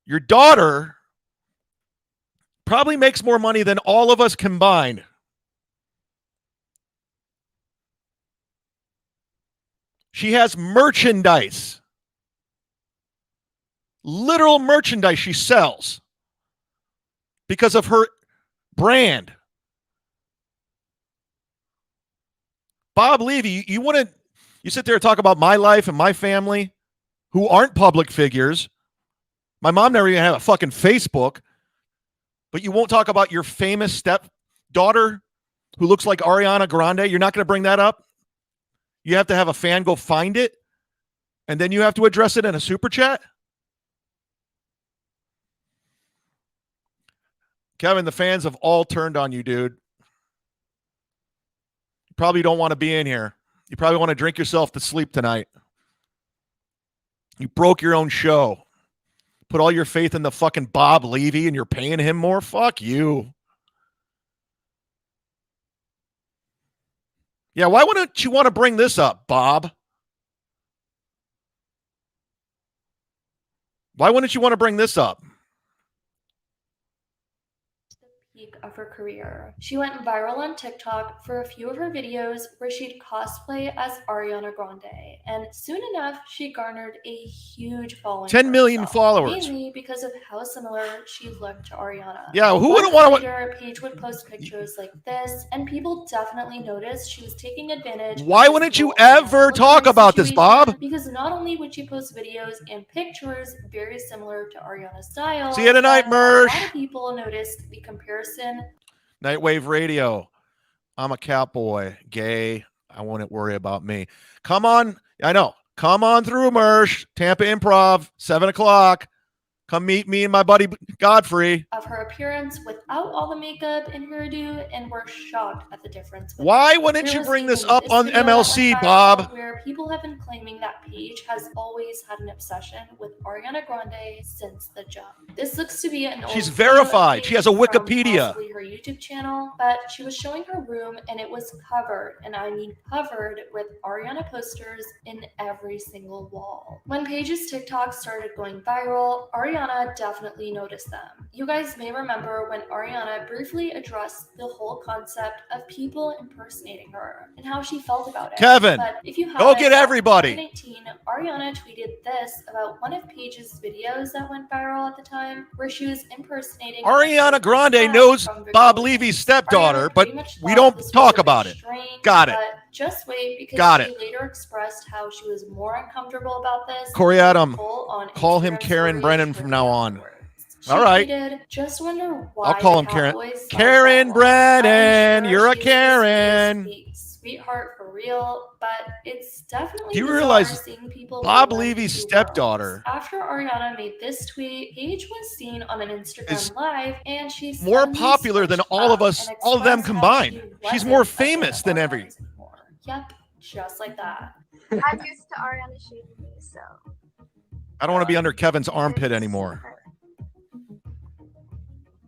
Your daughter probably makes more money than all of us combined. She has merchandise. Literal merchandise she sells because of her brand. Bob Levy, you sit there and talk about my life and my family who aren't public figures. My mom never even had a fucking Facebook. But you won't talk about your famous stepdaughter who looks like Ariana Grande. You're not going to bring that up? You have to have a fan go find it, and then you have to address it in a super chat? Kevin, the fans have all turned on you, dude. You probably don't want to be in here. You probably want to drink yourself to sleep tonight. You broke your own show. Put all your faith in the fucking Bob Levy and you're paying him more? Fuck you. Yeah, why wouldn't you want to bring this up, Bob? Why wouldn't you want to bring this up? Peak of her career. She went viral on TikTok for a few of her videos where she'd cosplay as Ariana Grande, and soon enough she garnered a huge following. 10 million followers. Mainly because of how similar she looked to Ariana. Yeah, who wouldn't want to? Paige would post pictures like this, and people definitely noticed she was taking advantage. Why wouldn't you ever talk about this, Bob? Because not only would she post videos and pictures very similar to Ariana's style. See you tonight, Mersh. A lot of people noticed the comparison. Nightwave Radio. I'm a cowboy. Gay. I wouldn't worry about me. Come on. I know. Come on through, Mersh. Tampa Improv, 7 o'clock. Come meet me and my buddy Godfrey. Of her appearance without all the makeup and hairdo, and were shocked at the difference. Why wouldn't you bring this up on MLC, Bob? Where people have been claiming that Paige has always had an obsession with Ariana Grande since the jump. This looks to be an old She's verified. She has a Wikipedia. Possibly her YouTube channel, but she was showing her room and it was covered, and I mean covered, with Ariana posters in every single wall. When Paige's TikTok started going viral, Ariana Ariana definitely noticed them. You guys may remember when Ariana briefly addressed the whole concept of people impersonating her and how she felt about it. Kevin, but if you go get everybody. In 2019, Ariana tweeted this about one of Paige's videos that went viral at the time, where she was impersonating Ariana Grande knows Bob Levy's stepdaughter, but we don't talk about it. Got it. But just wait, because Got she it. later expressed how she was more uncomfortable about this. Corey Adam, On call him Instagram Karen stories Brennan from now on. She All right. tweeted, just wonder why I'll call him the Karen. Cowboys Karen lost that Brennan, one. I'm you're a she's the Karen. sweetest sweetheart for real, but it's definitely Do you bizarre realize seeing people Bob live in Levy's two stepdaughter worlds. After Ariana made this tweet, Paige was seen on an Instagram is live, and she more suddenly popular than switched all of up us, and all of them expressed how combined. she She's wasn't more a fan famous of than every. Ariana's anymore. Yep, just like that. I'm used to Ariana shaving me, so I don't want to be under Kevin's armpit anymore.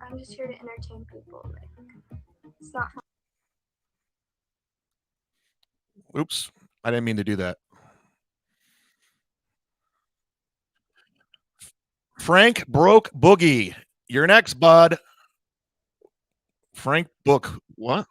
I'm just here to entertain people. Like, it's not. Oops, I didn't mean to do that. Frank Broke Boogie, you're next, bud. Frank Book, what?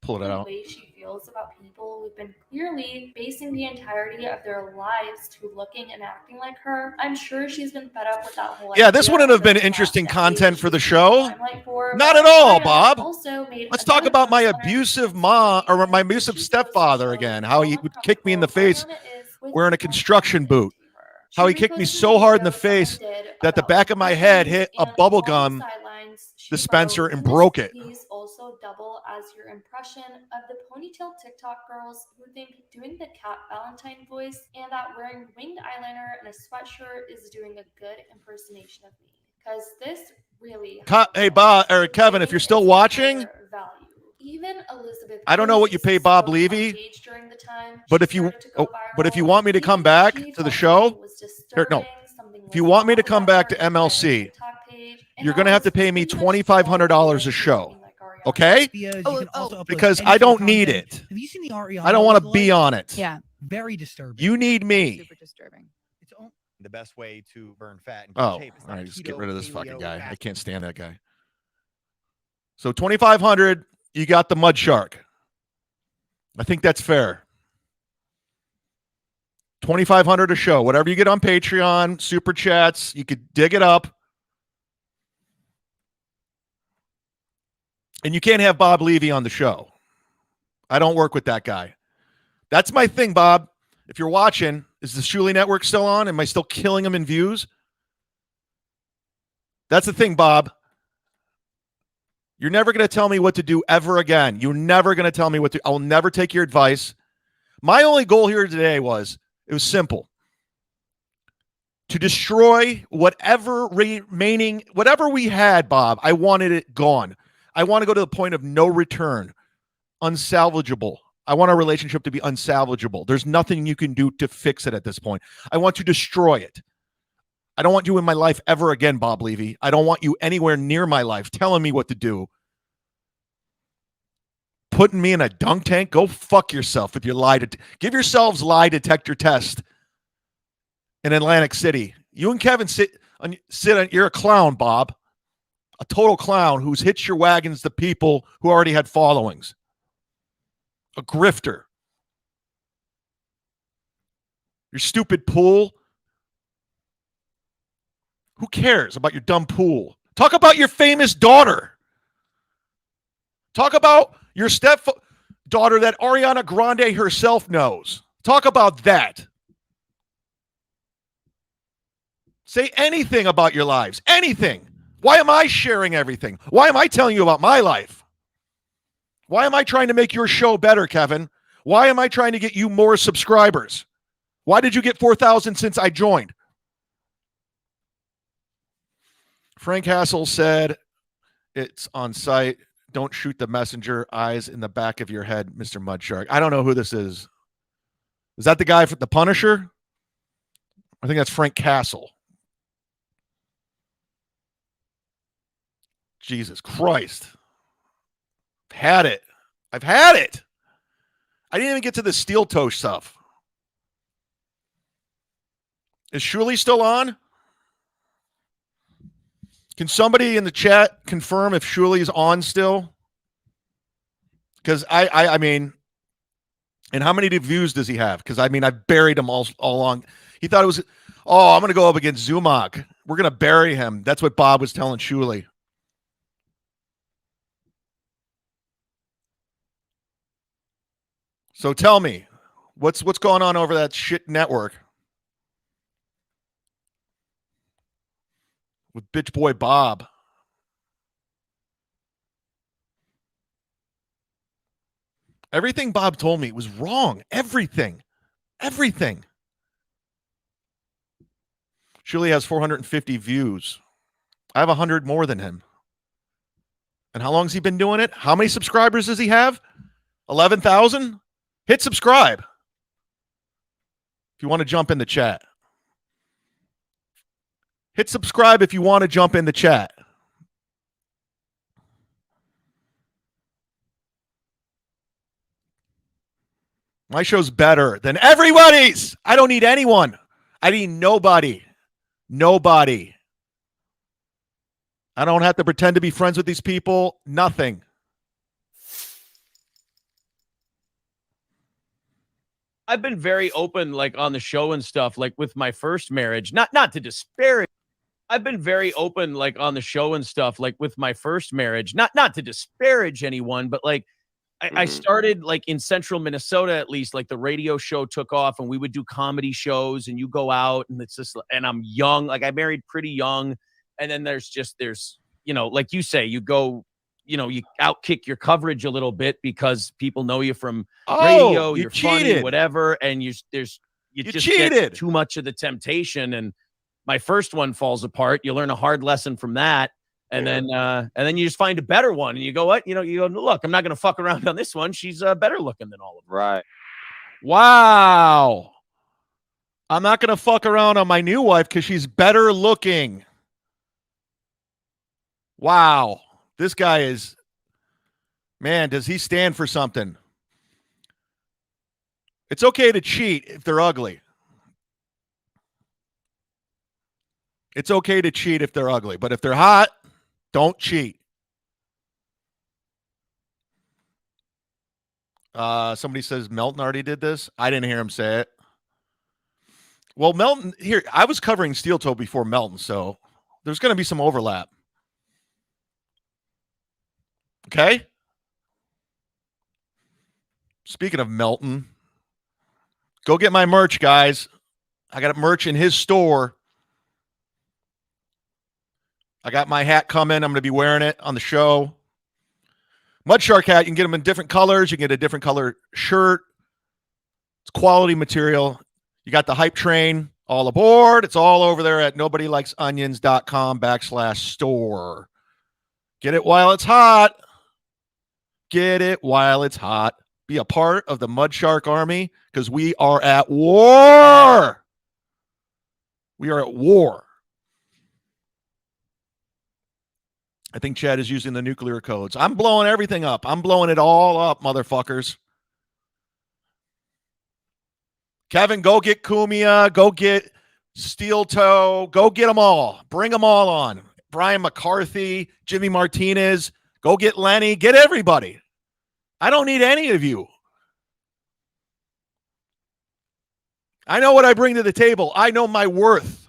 Pull it out. The way she feels about people who've been clearly basing the entirety of their lives to looking and acting like her. I'm sure she's been fed up with that whole Yeah, this idea wouldn't have for been the interesting last content decade for the she's show. been limelight for, Not but at all, Ariana Bob. also made Let's talk another about my post on her abusive Instagram mom story or my in which abusive she stepfather shows again. How he how would kick me in the face Ariana is with wearing a people construction boot. commenting her. How he She kicked me reposted so a hard in the video someone face did that the about back of my head impressions, hit a and bubble along the gum sidelines, she dispenser wrote, and "Can this broke it." please also double as your impression of the ponytail TikTok girls who think doing the Cat Valentine voice and that wearing winged eyeliner and a sweatshirt is doing a good impersonation of me? Because this really Hey, Bob or Kevin, if you're still watching, value. Even Elizabeth, I don't know what you pay Bob Levy, but if you want me to come back to the show, if you want me to come back to MLC, you're going to have to pay me $2,500 a show. Okay? Because I don't need it. Have you seen the Ariana? I don't want to be on it. Yeah, very disturbing. You need me. Super disturbing. The best way to burn fat and Oh, shape is all right. Just get keto, rid of this paleo, fucking guy. I fat. can't stand that guy. So 2,500, you got the mud shark. I think that's fair. 2,500 a show. Whatever you get on Patreon, super chats, you could dig it up. And you can't have Bob Levy on the show. I don't work with that guy. That's my thing, Bob. If you're watching, is the Shuley Network still on? Am I still killing them in views? That's the thing, Bob. You're never going to tell me what to do ever again. You're never going to tell me what to. I will never take your advice. My only goal here today was, it was simple. To destroy whatever remaining, whatever we had, Bob, I wanted it gone. I want to go to the point of no return. Unsalvageable. I want our relationship to be unsalvageable. There's nothing you can do to fix it at this point. I want to destroy it. I don't want you in my life ever again, Bob Levy. I don't want you anywhere near my life telling me what to do. Putting me in a dunk tank? Go fuck yourself with your lie. Give yourselves lie detector test in Atlantic City. You and Kevin you're a clown, Bob. A total clown who's hitched your wagons to people who already had followings. A grifter. Your stupid pool. Who cares about your dumb pool? Talk about your famous daughter. Talk about your stepdaughter that Ariana Grande herself knows. Talk about that. Say anything about your lives. Anything. Why am I sharing everything? Why am I telling you about my life? Why am I trying to make your show better, Kevin? Why am I trying to get you more subscribers? Why did you get 4,000 since I joined? Frank Hassel said, it's on site. Don't shoot the messenger. Eyes in the back of your head, Mr. Mudshark. I don't know who this is. Is that the guy from The Punisher? I think that's Frank Castle. Jesus Christ. I've had it. I've had it. I didn't even get to the steel toe stuff. Is Shuli still on? Can somebody in the chat confirm if Shuli is on still? Because I mean, and how many views does he have? Because I mean, I buried him all along. He thought it was, I'm going to go up against Zumock. We're going to bury him. That's what Bob was telling Shuli. So tell me, what's going on over that shit network with bitch boy Bob? Everything Bob told me was wrong. Everything. Shuli has 450 views. I have 100 more than him. And how long has he been doing it? How many subscribers does he have? 11,000? Hit subscribe if you want to jump in the chat. Hit subscribe if you want to jump in the chat. My show's better than everybody's. I don't need anyone. I need nobody. Nobody. I don't have to pretend to be friends with these people. Nothing. I've been very open, like on the show and stuff, like with my first marriage, not to disparage. I've been very open, like on the show and stuff, like with my first marriage, not to disparage anyone, but like I started like in central Minnesota, at least, like the radio show took off and we would do comedy shows and you go out and it's just, and I'm young, like I married pretty young. And then there's, you know, like you say, you go, you know, you outkick your coverage a little bit because people know you from radio, you're funny, whatever. And you just cheated. Get too much of the temptation. And my first one falls apart. You learn a hard lesson from that. And then you just find a better one and you go, what? You go, look, I'm not going to fuck around on this one. She's better looking than all of them. Right. Wow. I'm not going to fuck around on my new wife because she's better looking. Wow. This guy is, man, does he stand for something? It's okay to cheat if they're ugly. It's okay to cheat if they're ugly, but if they're hot, don't cheat. Somebody says Melton already did this. I didn't hear him say it. Well, Melton, here, I was covering Steel Toe before Melton, so there's going to be some overlap. Okay? Speaking of Melton, go get my merch, guys. I got merch in his store. I got my hat coming. I'm going to be wearing it on the show. Mud Shark hat, you can get them in different colors. You can get a different color shirt. It's quality material. You got the hype train all aboard. It's all over there at nobodylikesonions.com/store. Get it while it's hot. Get it while it's hot. Be a part of the Mud Shark Army because we are at war. We are at war. I think Chad is using the nuclear codes. I'm blowing everything up. I'm blowing it all up, motherfuckers. Kevin, go get Cumia. Go get Steel Toe. Go get them all. Bring them all on. Brian McCarthy, Jimmy Martinez. Go get Lenny. Get everybody. I don't need any of you. I know what I bring to the table. I know my worth.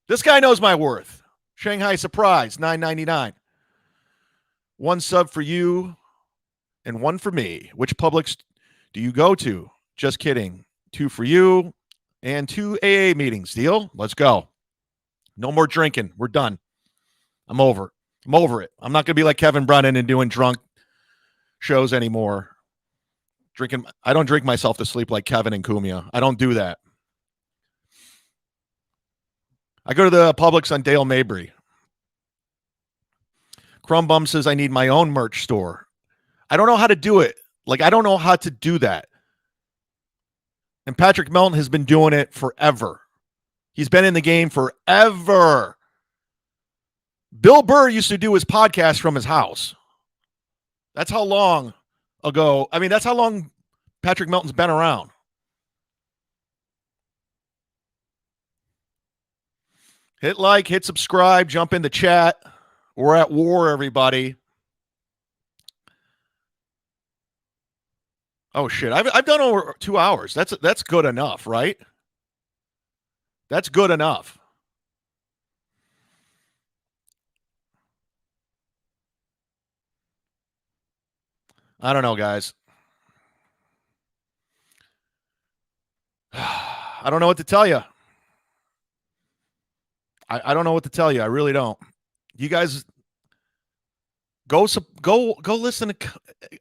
This guy knows my worth. Shanghai Surprise, $9.99. One sub for you and one for me. Which Publix do you go to? Just kidding. 2 for you and 2 AA meetings. Deal? Let's go. No more drinking. We're done. I'm over it. I'm not going to be like Kevin Brennan and doing drunk shows anymore. I don't drink myself to sleep like Kevin and Cumia. I don't do that. I go to the Publix on Dale Mabry. Crumbum says I need my own merch store. I don't know how to do it. Like, I don't know how to do that. And Patrick Melton has been doing it forever. He's been in the game forever. Bill Burr used to do his podcast from his house. That's how long ago. I mean, that's how long Patrick Melton's been around. Hit like, hit subscribe, jump in the chat. We're at war, everybody. Oh shit! I've done over 2 hours. That's good enough, right? That's good enough. I don't know, guys. I don't know what to tell you. I don't know what to tell you. I really don't. You guys go listen to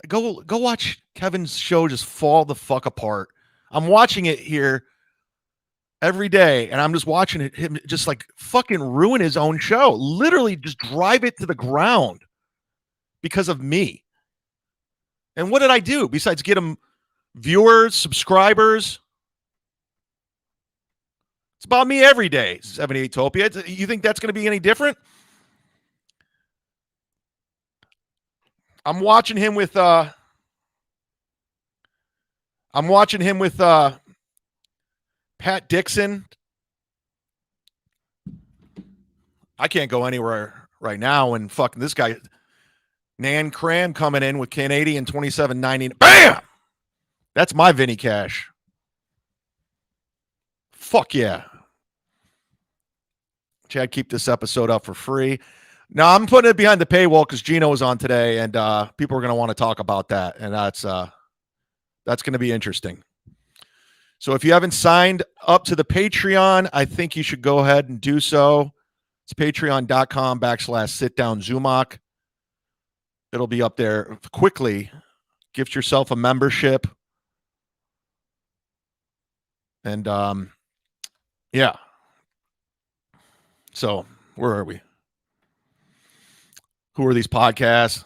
go watch Kevin's show just fall the fuck apart. I'm watching it here every day, and I'm just watching him just like fucking ruin his own show. Literally just drive it to the ground because of me. And what did I do besides get him viewers, subscribers? It's about me every day, 78topia. You think that's going to be any different? I'm watching him with Pat Dixon. I can't go anywhere right now, and fucking this guy Nan Cran coming in with Canadian 27.90. Bam! That's my Vinny Cash. Fuck yeah. Chad, keep this episode up for free. Now, I'm putting it behind the paywall because Geno is on today, and people are going to want to talk about that, and that's going to be interesting. So if you haven't signed up to the Patreon, I think you should go ahead and do so. It's patreon.com/sitdownzumock. It'll be up there quickly. Gift yourself a membership. And, yeah. So, where are we? Who are these podcasts?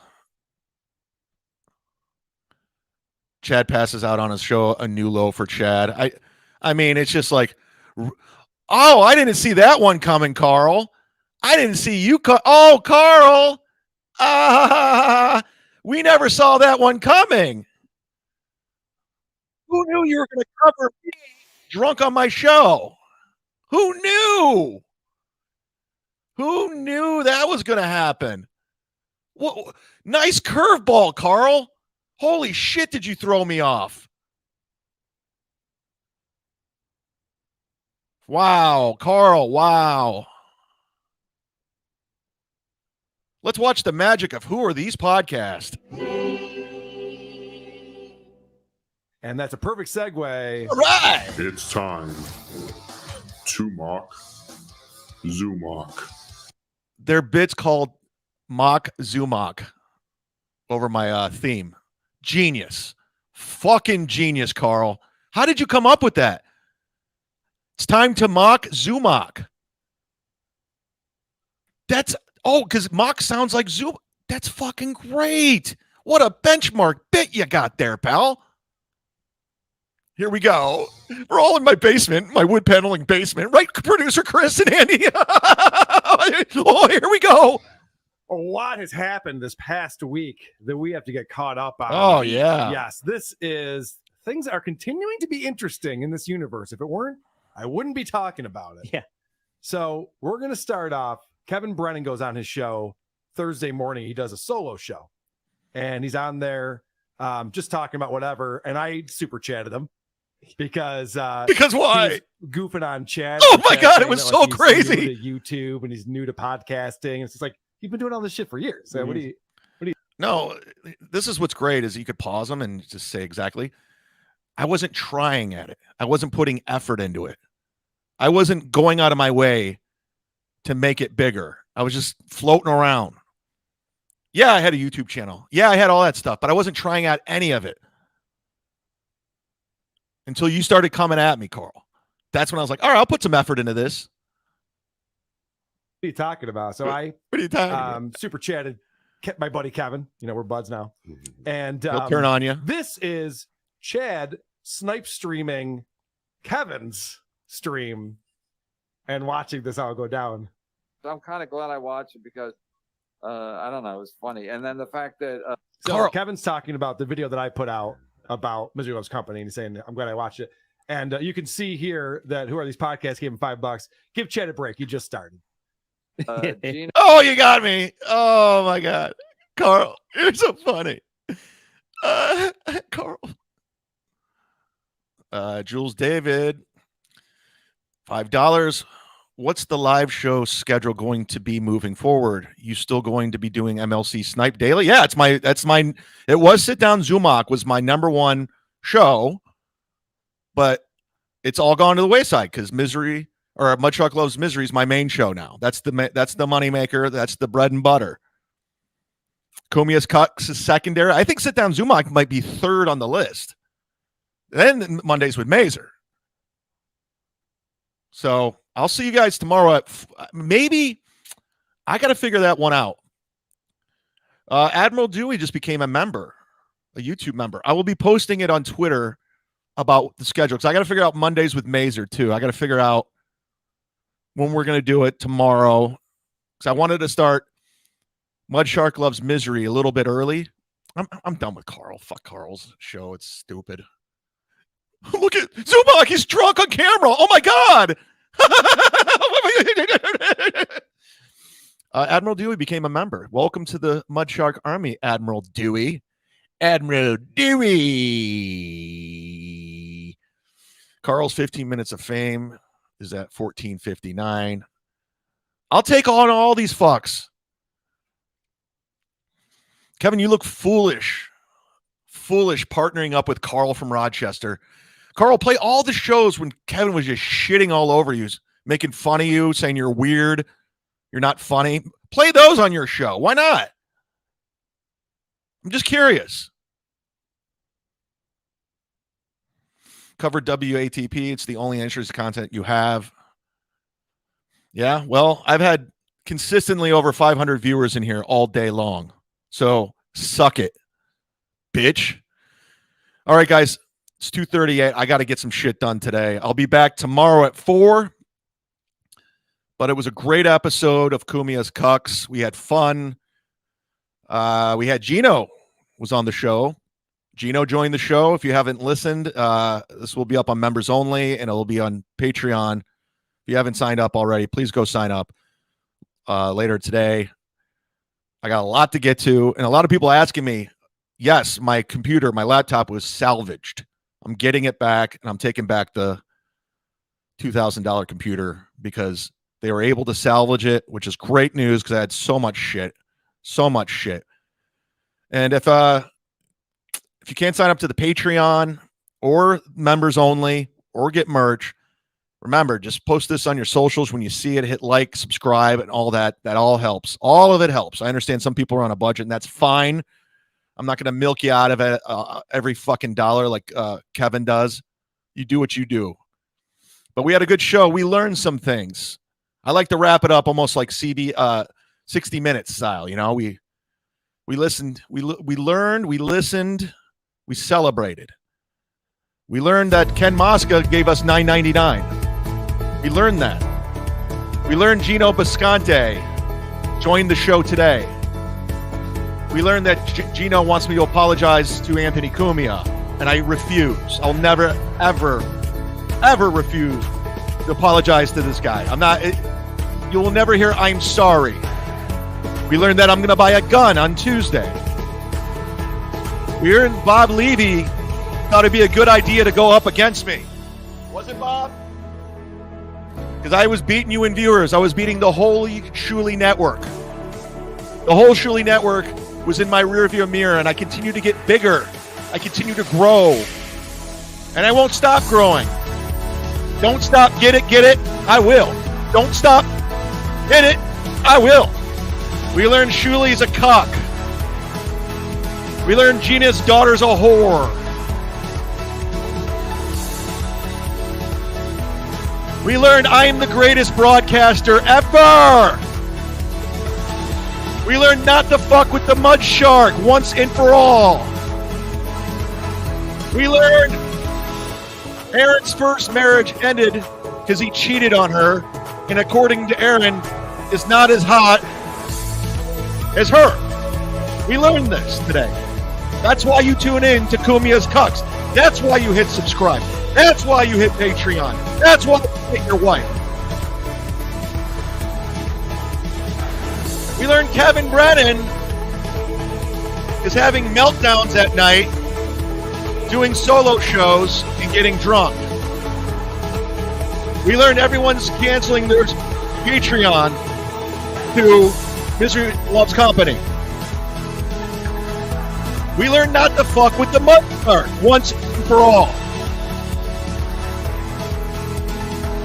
Chad passes out on his show, a new low for Chad. I mean, it's just like, oh, I didn't see that one coming, Carl. I didn't see you. Oh, Carl. We never saw that one coming. Who knew you were going to cover me drunk on my show? Who knew? Who knew that was going to happen? What, nice curveball, Carl. Holy shit, did you throw me off? Wow, Carl, wow. Let's watch the magic of Who Are These Podcasts. And that's a perfect segue. All right. It's time to mock Zumock. Their bit's called Mock Zumock over my theme. Genius. Fucking genius, Carl. How did you come up with that? It's time to mock Zumock. That's, oh, because mock sounds like Zoom. That's fucking great. What a benchmark bit you got there, pal. Here we go. We're all in my basement, my wood paneling basement. Right, producer Chris and Andy? Oh, here we go. A lot has happened this past week that we have to get caught up on. Oh, yeah. Yes, things are continuing to be interesting in this universe. If it weren't, I wouldn't be talking about it. Yeah. So we're going to start off. Kevin Brennan goes on his show Thursday morning. He does a solo show, and he's on there just talking about whatever. And I super chatted him because why? Goofing on Chad. Oh my God, it was so he's crazy. New to YouTube and he's new to podcasting. It's just like, you've been doing all this shit for years. So what do you? No, this is what's great is you could pause them and just say exactly. I wasn't trying at it. I wasn't putting effort into it. I wasn't going out of my way to make it bigger. I was just floating around. Yeah, I had a YouTube channel. Yeah, I had all that stuff, but I wasn't trying out any of it until you started coming at me, Carl. That's when I was like, all right, I'll put some effort into this. What are you talking about? So what are you talking about? Super chatted my buddy Kevin. You know, we're buds now. And He'll turn on you. This is Chad snipe streaming Kevin's stream and watching this all go down. So I'm kind of glad I watched it because I don't know, it was funny. And then the fact that So Carl. Kevin's talking about the video that I put out about Misery Loves Company, and he's saying, I'm glad I watched it. And you can see here that Who Are These Podcasts gave him $5. Give Chad a break. He just started. Geno, Oh, you got me. Oh my God. Carl, you're so funny. Carl. Jules David, $5. What's the live show schedule going to be moving forward? You still going to be doing MLC Snipe Daily? Yeah, it was Sit Down Zumock was my number one show, but it's all gone to the wayside because Misery or Mudchuck Loves Misery is my main show now. That's the money maker. That's the bread and butter. CUMIA'S, CUCKS is secondary. I think Sit Down Zumock might be third on the list. Then Mondays with Mazer. So I'll see you guys tomorrow at maybe I got to figure that one out. Admiral Dewey just became a member, a YouTube member. I will be posting it on Twitter about the schedule because I got to figure out Mondays with Mazer too. I got to figure out when we're going to do it tomorrow because I wanted to start Mudshark Loves Misery a little bit early. I'm done with Carl. Fuck Carl's show. It's stupid. Look at Zumock. He's drunk on camera. Oh my God. Admiral Dewey became a member. Welcome to the Mudshark Army, Admiral Dewey. Admiral Dewey. Carl's 15 minutes of fame is at 14:59. I'll take on all these fucks. Kevin, you look foolish. Foolish partnering up with Carl from Rochester. Carl, play all the shows when Kevin was just shitting all over you, making fun of you, saying you're weird, you're not funny. Play those on your show. Why not? I'm just curious. Cover WATP. It's the only interest content you have. Yeah, well, I've had consistently over 500 viewers in here all day long. So suck it, bitch. All right, guys. It's 2:38. I got to get some shit done today. I'll be back tomorrow at 4. But it was a great episode of CUMIA'S, CUCKS. We had fun. We had Geno was on the show. Geno joined the show. If you haven't listened, this will be up on members only, and it'll be on Patreon. If you haven't signed up already, please go sign up later today. I got a lot to get to, and a lot of people asking me, yes, my computer, my laptop was salvaged. I'm getting it back, and I'm taking back the $2,000 computer because they were able to salvage it, which is great news because I had so much shit. And if you can't sign up to the Patreon or members only or get merch, remember, just post this on your socials when you see it, hit like, subscribe, and all that. That all helps. All of it helps. I understand some people are on a budget, and that's fine. I'm not going to milk you out of it every fucking dollar like Kevin does. You do what you do. But we had a good show. We learned some things. I like to wrap it up almost like 60 Minutes style. You know, we listened, we learned, we listened, we celebrated. We learned that Ken Mosca gave us $9.99. We learned that. We learned Geno Bisconte joined the show today. We learned that Geno wants me to apologize to Anthony Cumia, and I refuse. I'll never, ever, ever refuse to apologize to this guy. You will never hear I'm sorry. We learned that I'm going to buy a gun on Tuesday. We learned Bob Levy thought it'd be a good idea to go up against me. Was it, Bob? Because I was beating you in viewers. I was beating the whole Shuley network. The whole Shuley network was in my rearview mirror, and I continue to get bigger. I continue to grow. And I won't stop growing. Don't stop. Get it. I will. Don't stop. Get it. I will. We learned Shuley's a cuck. We learned Gina's daughter's a whore. We learned I'm the greatest broadcaster ever. We learned not to fuck with the mud shark once and for all. We learned Aaron's first marriage ended because he cheated on her, and according to Aaron, is not as hot as her. We learned this today. That's why you tune in to CUMIA'S CUCKS. That's why you hit subscribe. That's why you hit Patreon. That's why you hit your wife. We learned Kevin Brennan is having meltdowns at night, doing solo shows, and getting drunk. We learned everyone's canceling their Patreon to Misery Loves Company. We learned not to fuck with the mud cart once and for all.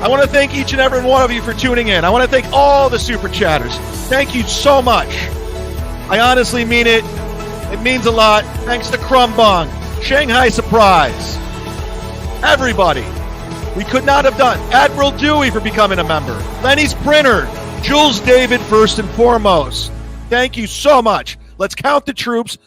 I want to thank each and every one of you for tuning in. I want to thank all the super chatters. Thank you so much. I honestly mean it. It means a lot. Thanks to Crumbong, Shanghai Surprise, everybody. We could not have done. Admiral Dewey for becoming a member. Lenny's Printer, Jules David first and foremost. Thank you so much. Let's count the troops and